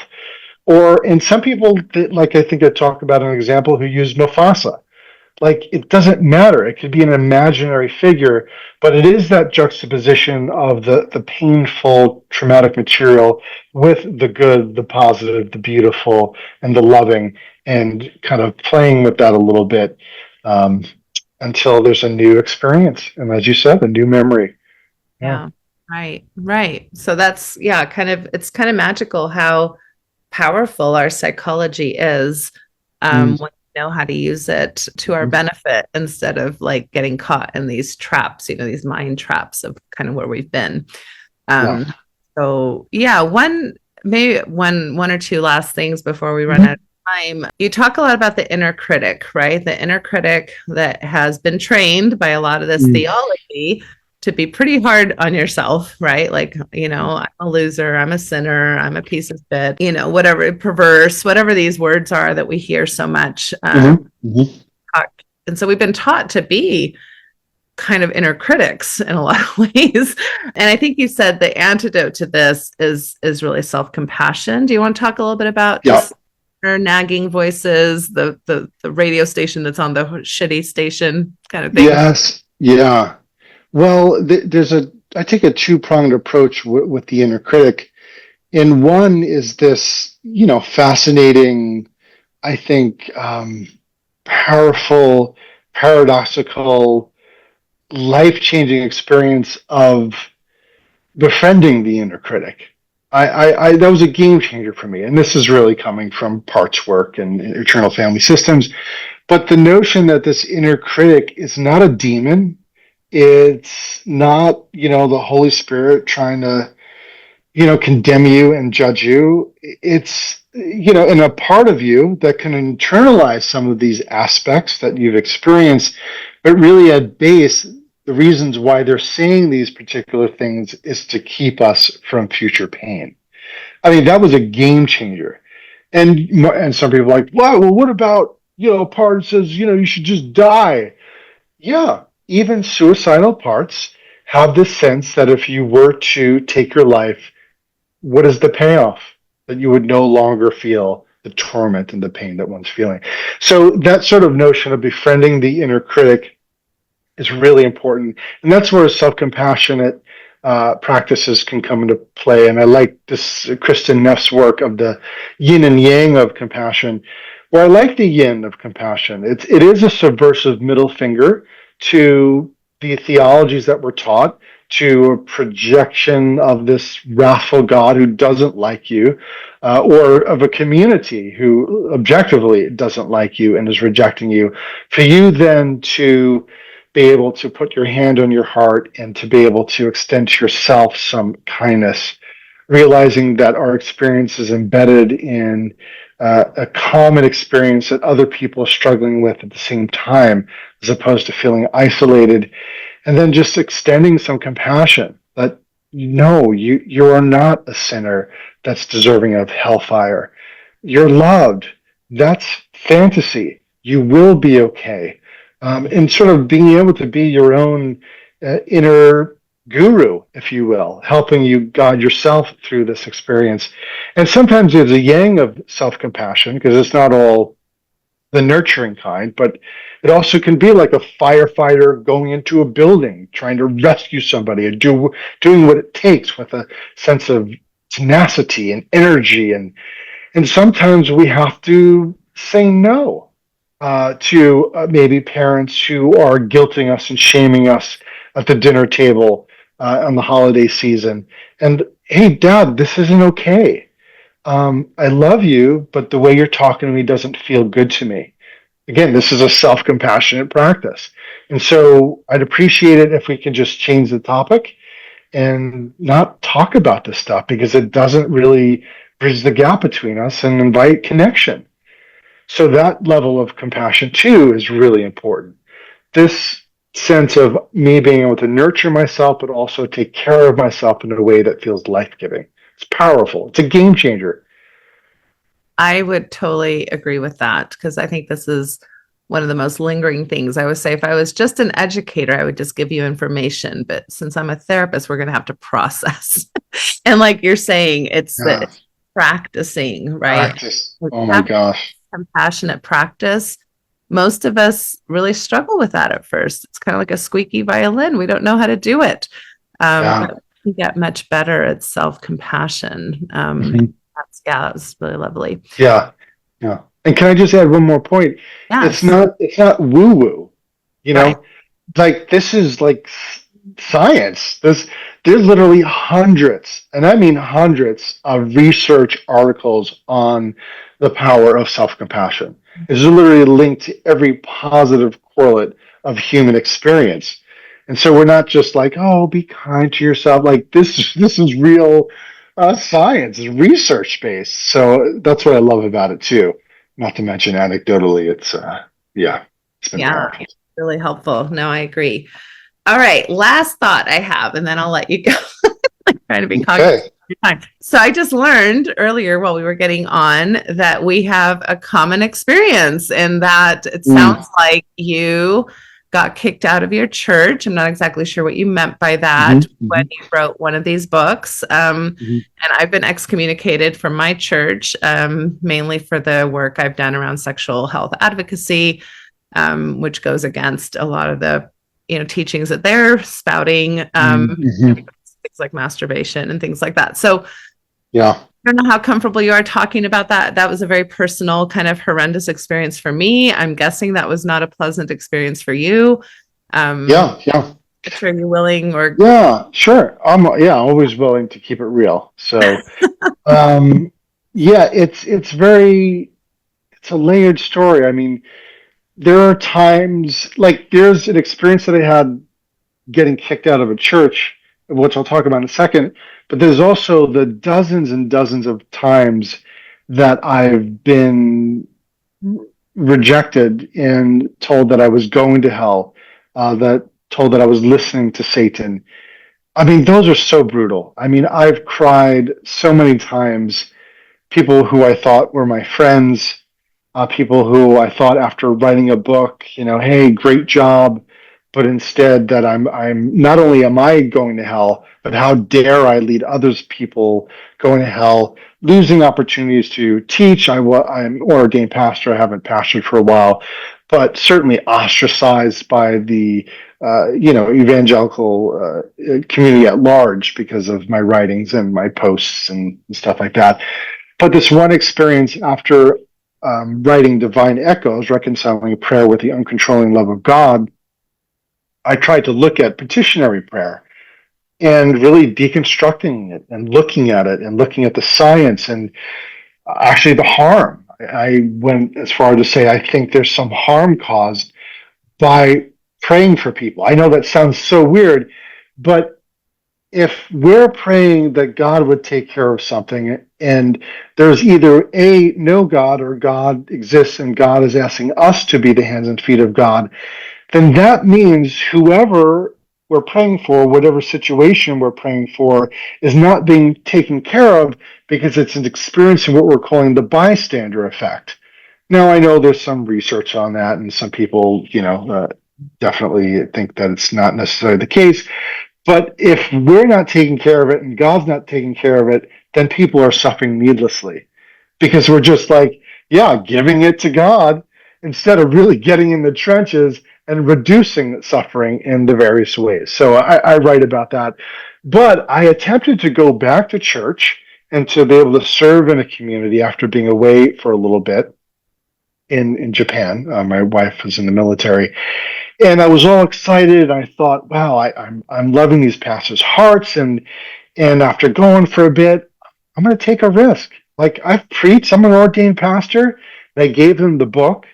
Or, and some people, like I think I talked about an example, who use Mufasa. Like, it doesn't matter. It could be an imaginary figure, but it is that juxtaposition of the painful, traumatic material with the good, the positive, the beautiful, and the loving, and kind of playing with that a little bit, um, until there's a new experience. And as you said, a new memory. Yeah. Yeah. Right. Right. So that's, yeah, it's kind of magical how powerful our psychology is, Mm. when we know how to use it to our benefit instead of like getting caught in these traps, these mind traps of kind of where we've been. Yeah. So yeah, maybe one or two last things before we run Mhm. out of time. You talk a lot about the inner critic, right? The inner critic that has been trained by a lot of this Mm. theology to be pretty hard on yourself, right? Like, I'm a loser, I'm a sinner, I'm a piece of shit, whatever, perverse, whatever these words are that we hear so much. Mhm. Mhm. And so we've been taught to be kind of inner critics in a lot of ways. And I think you said the antidote to this is really self-compassion. Do you want to talk a little bit about Yeah. just inner nagging voices, the radio station that's on the shitty station kind of thing? Yes. Yeah. Well, I take a two-pronged approach with the inner critic. And one is this, fascinating, I think, powerful, paradoxical, life-changing experience of befriending the inner critic. That was a game changer for me. And this is really coming from parts work and eternal family systems. But the notion that this inner critic is not a demon, it's not, the Holy Spirit trying to, condemn you and judge you. It's, in a part of you that can internalize some of these aspects that you've experienced, but really at base, the reasons why they're saying these particular things is to keep us from future pain. I mean, that was a game changer. And some people are like, wow, well, what about, a part that says, you should just die? Yeah, even suicidal parts have this sense that if you were to take your life, what is the payoff? That you would no longer feel the torment and the pain that one's feeling. So that sort of notion of befriending the inner critic is really important. And that's where self-compassionate practices can come into play. And I like this Kristen Neff's work of the yin and yang of compassion, where I like the yin of compassion. It is a subversive middle finger to the theologies that we're taught, to a projection of this wrathful God who doesn't like you, or of a community who objectively doesn't like you and is rejecting you. For you then to be able to put your hand on your heart and to be able to extend to yourself some kindness, realizing that our experience is embedded in a common experience that other people are struggling with at the same time, as opposed to feeling isolated. And then just extending some compassion that, no, you are not a sinner that's deserving of hellfire. You're loved. That's fantasy. You will be okay. And sort of being able to be your own inner guru, if you will, helping you guide yourself through this experience. And sometimes there's a yang of self-compassion, because it's not all the nurturing kind, but it also can be like a firefighter going into a building, trying to rescue somebody, and doing what it takes with a sense of tenacity and energy. And sometimes we have to say no to maybe parents who are guilting us and shaming us at the dinner table on the holiday season. And hey, Dad, this isn't okay. I love you, but the way you're talking to me doesn't feel good to me. Again, this is a self-compassionate practice. And so I'd appreciate it if we could just change the topic and not talk about this stuff, because it doesn't really bridge the gap between us and invite connection. So that level of compassion too is really important. This sense of me being able to nurture myself, but also take care of myself in a way that feels life-giving. It's powerful. It's a game changer. I would totally agree with that, because I think this is one of the most lingering things. I would say if I was just an educator, I would just give you information. But since I'm a therapist, we're going to have to process. And like you're saying, it's the practicing, right? Practice. Oh my gosh. Compassionate practice. Most of us really struggle with that at first. It's kind of like a squeaky violin. We don't know how to do it. But we get much better at self-compassion. That was really lovely. Yeah. And can I just add one more point? Yes. It's not woo-woo, you know, Right. like this is like science. There's literally hundreds, and I mean hundreds of research articles on the power of self-compassion. It's literally linked to every positive correlate of human experience. And so we're not just like, oh, be kind to yourself. Like this is real science, is research based. So that's what I love about it too. Not to mention anecdotally, it's been powerful. Really helpful. No, I agree. All right, last thought I have, and then I'll let you go. I'm trying to be cognizant of your time. So I just learned earlier while we were getting on that we have a common experience, and that it sounds like you got kicked out of your church. I'm not exactly sure what you meant by that when you wrote one of these books. And I've been excommunicated from my church, mainly for the work I've done around sexual health advocacy, which goes against a lot of the teachings that they're spouting, things like masturbation and things like that. So I don't know how comfortable you are talking about that. That was a very personal, kind of horrendous experience for me. I'm guessing that was not a pleasant experience for you. If you're willing, or sure. I'm always willing to keep it real. So it's a layered story. I mean, there are times, like there's an experience that I had getting kicked out of a church, which I'll talk about in a second, but there's also the dozens and dozens of times that I've been rejected and told that I was going to hell, told that I was listening to Satan. I mean, those are so brutal. I mean, I've cried so many times. People who I thought were my friends, people who I thought after writing a book, hey, great job, but instead that I'm not only am I going to hell, but how dare I lead others people going to hell, losing opportunities to teach. I'm an ordained pastor. I haven't pastored for a while, but certainly ostracized by the evangelical community at large because of my writings and my posts and stuff like that. But this one experience after writing Divine Echoes, reconciling prayer with the uncontrolling love of God, I tried to look at petitionary prayer and really deconstructing it and looking at it and looking at the science and actually the harm. I went as far to say I think there's some harm caused by praying for people. I know that sounds so weird, but if we're praying that God would take care of something, and there's either a no God or God exists and God is asking us to be the hands and feet of God, then that means whoever we're praying for, whatever situation we're praying for, is not being taken care of because it's an experience of what we're calling the bystander effect. Now, I know there's some research on that, and some people, definitely think that it's not necessarily the case. But if we're not taking care of it and God's not taking care of it, then people are suffering needlessly because we're just like, yeah, giving it to God instead of really getting in the trenches and reducing suffering in the various ways. So I write about that. But I attempted to go back to church and to be able to serve in a community after being away for a little bit in Japan. My wife was in the military. And I was all excited. I thought, wow, I'm loving these pastors' hearts. And after going for a bit, I'm going to take a risk. Like I've preached, I'm an ordained pastor. They gave them the book,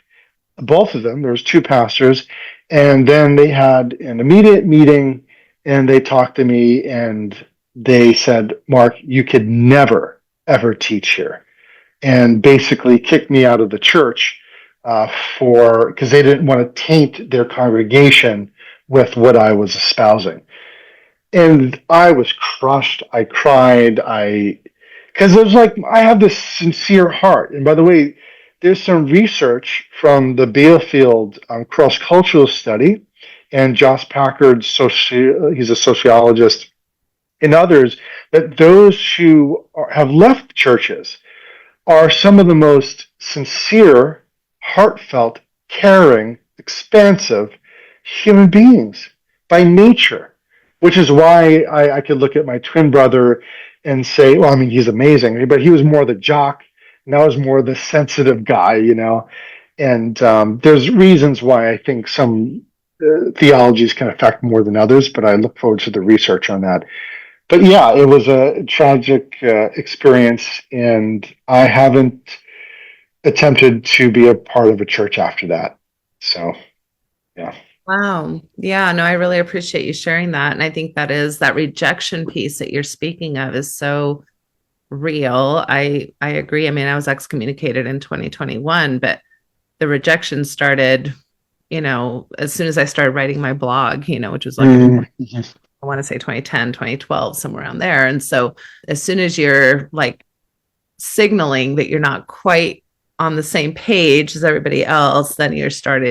both of them. There was two pastors, and then they had an immediate meeting, and they talked to me, and they said, "Mark, you could never ever teach here," and basically kicked me out of the church for because they didn't want to taint their congregation with what I was espousing. And I was crushed. I cried. Because it was like, I have this sincere heart. And by the way, there's some research from the Bielefeld cross-cultural study, and Josh Packard, he's a sociologist, and others, that those who have left churches are some of the most sincere, heartfelt, caring, expansive human beings by nature, which is why I could look at my twin brother and say, well, I mean, he's amazing, but he was more the jock, and I was more the sensitive guy, And there's reasons why I think some theologies can affect more than others, but I look forward to the research on that. But yeah, it was a tragic experience, and I haven't attempted to be a part of a church after that. So, yeah. Wow. Yeah, no, I really appreciate you sharing that. And I think that rejection piece that you're speaking of is so real. I agree. I mean, I was excommunicated in 2021, but the rejection started, as soon as I started writing my blog, which was like, I want to say 2010, 2012, somewhere around there. And so as soon as you're like signaling that you're not quite on the same page as everybody else, then you start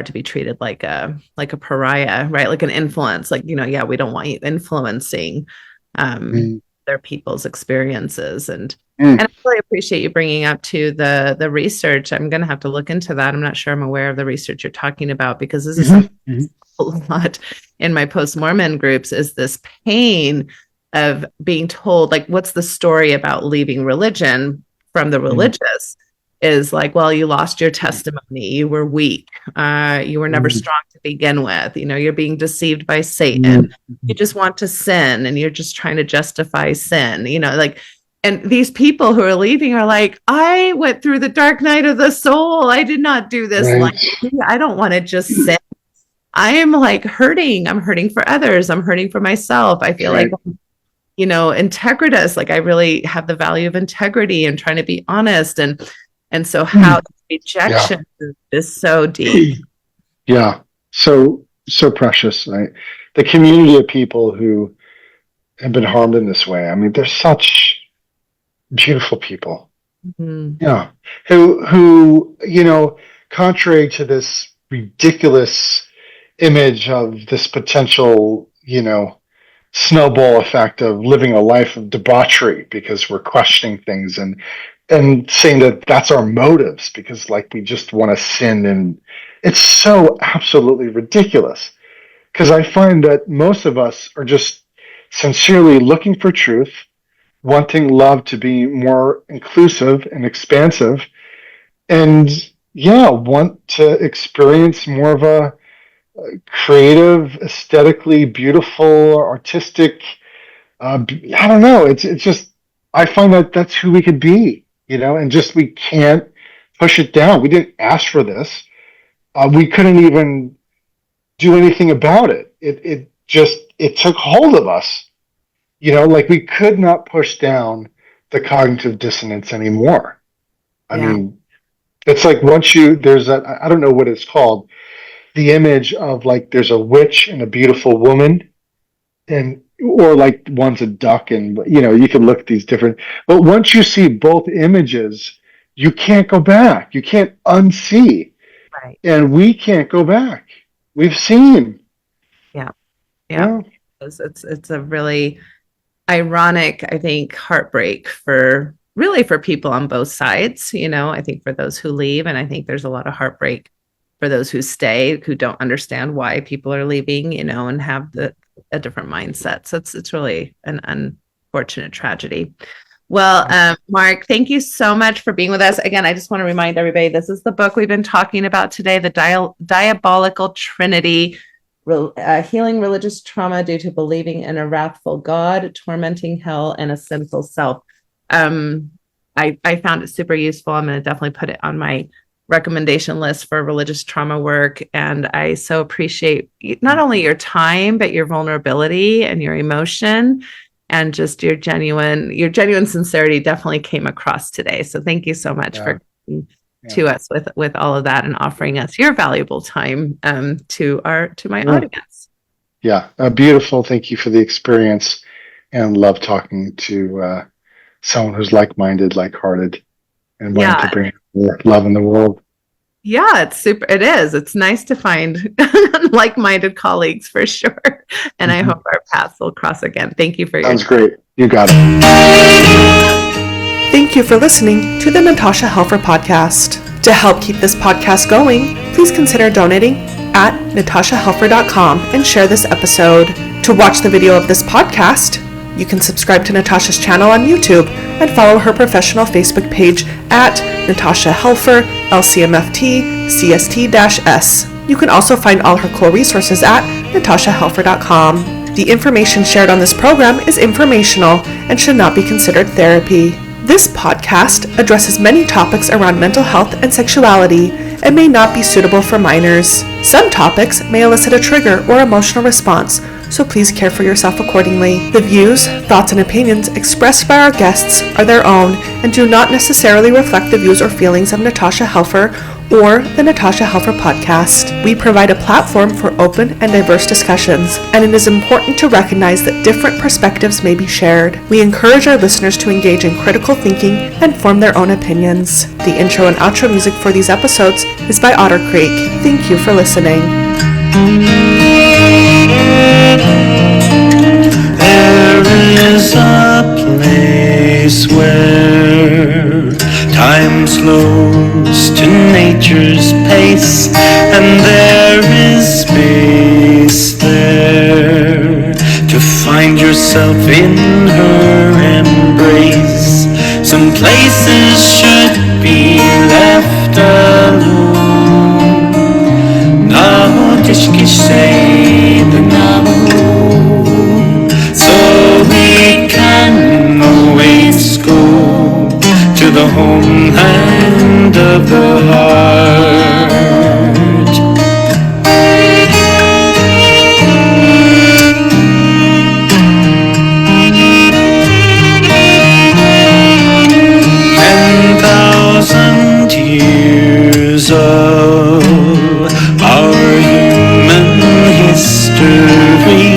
to be treated like a pariah, right? Like an influence, like, yeah, we don't want you influencing their people's experiences. And I really appreciate you bringing up to the research. I'm going to have to look into that. I'm not sure I'm aware of the research you're talking about, because this is something a lot in my post-Mormon groups, is this pain of being told, like, what's the story about leaving religion from the religious is like, well, you lost your testimony. You were weak. You were never strong to begin with. You're being deceived by Satan. You just want to sin, and you're just trying to justify sin, and these people who are leaving are like, I went through the dark night of the soul. I did not do this. Right. I don't want to just sin. I am like hurting. I'm hurting for others. I'm hurting for myself. I feel like, integritous. Like I really have the value of integrity and trying to be honest. And so how rejection is so deep. Yeah. So precious. Right? The community of people who have been harmed in this way. I mean, they're such beautiful people. Yeah. Who, contrary to this ridiculous image of this potential, snowball effect of living a life of debauchery because we're questioning things and saying that that's our motives because we just want to sin. And it's so absolutely ridiculous, because I find that most of us are just sincerely looking for truth, wanting love to be more inclusive and expansive, and want to experience more of a creative, aesthetically beautiful, artistic. I don't know. It's just, I find that that's who we could be, and just we can't push it down. We didn't ask for this. We couldn't even do anything about it. it took hold of us. Like we could not push down the cognitive dissonance anymore. I mean, it's like there's I don't know what it's called, the image of like there's a witch and a beautiful woman, or like one's a duck, and you can look at these different, but once you see both images, you can't go back. You can't unsee. Right. And we can't go back. We've seen. Yeah. It's a really ironic, I think, heartbreak for people on both sides. I think for those who leave, and I think there's a lot of heartbreak for those who stay, who don't understand why people are leaving, and have a different mindset. So it's really an unfortunate tragedy. Well, Mark, thank you so much for being with us. Again, I just want to remind everybody, this is the book we've been talking about today, The Diabolical Trinity, Healing Religious Trauma Due to Believing in a Wrathful God, Tormenting Hell, and a Sinful Self. I found it super useful. I'm going to definitely put it on my recommendation list for religious trauma work. And I so appreciate not only your time, but your vulnerability and your emotion. And just your genuine sincerity definitely came across today. So thank you so much for coming to us with all of that and offering us your valuable time to my audience. Yeah, beautiful. Thank you for the experience, and love talking to someone who's like-minded, like-hearted, and wanting to bring more love in the world. Yeah, it's super. It is. It's nice to find like-minded colleagues for sure. And I hope our paths will cross again. Thank you for your time. Sounds great. You got it. Thank you for listening to the Natasha Helfer Podcast. To help keep this podcast going, please consider donating at natashahelfer.com and share this episode. To watch the video of this podcast, you can subscribe to Natasha's channel on YouTube and follow her professional Facebook page at Natasha Helfer, LCMFT, CST-S. You can also find all her cool resources at natashahelfer.com. The information shared on this program is informational and should not be considered therapy. This podcast addresses many topics around mental health and sexuality and may not be suitable for minors. Some topics may elicit a trigger or emotional response, so please care for yourself accordingly. The views, thoughts, and opinions expressed by our guests are their own and do not necessarily reflect the views or feelings of Natasha Helfer or the Natasha Helfer Podcast. We provide a platform for open and diverse discussions, and it is important to recognize that different perspectives may be shared. We encourage our listeners to engage in critical thinking and form their own opinions. The intro and outro music for these episodes is by Otter Creek. Thank you for listening. There is a place where time slows to nature's pace, and there is space there to find yourself in her embrace. Some places should be left alone. Now tishki say the so we can always go to the homeland of the heart. Years of our human history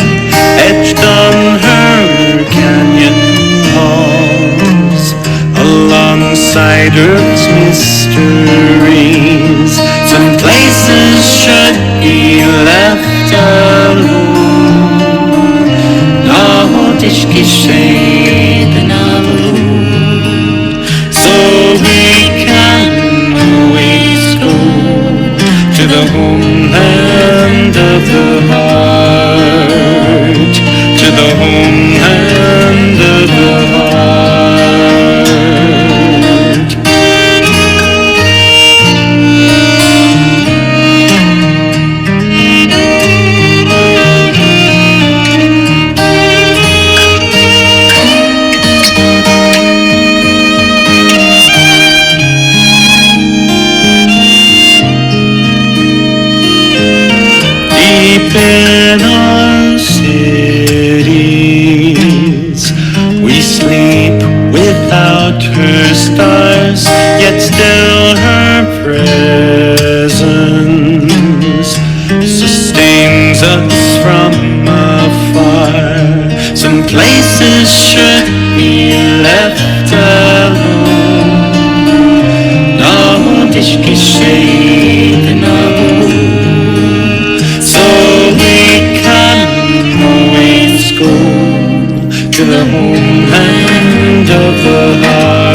etched on her canyon walls, alongside Earth's mysteries. Some places should be left alone. No tishki shade the so we can always go to the homeland of the heart, to the homeland of the heart. stars, yet still her presence sustains us from afar. Some places should be left alone. No tishki shade no. So we can always go to the homeland of the heart.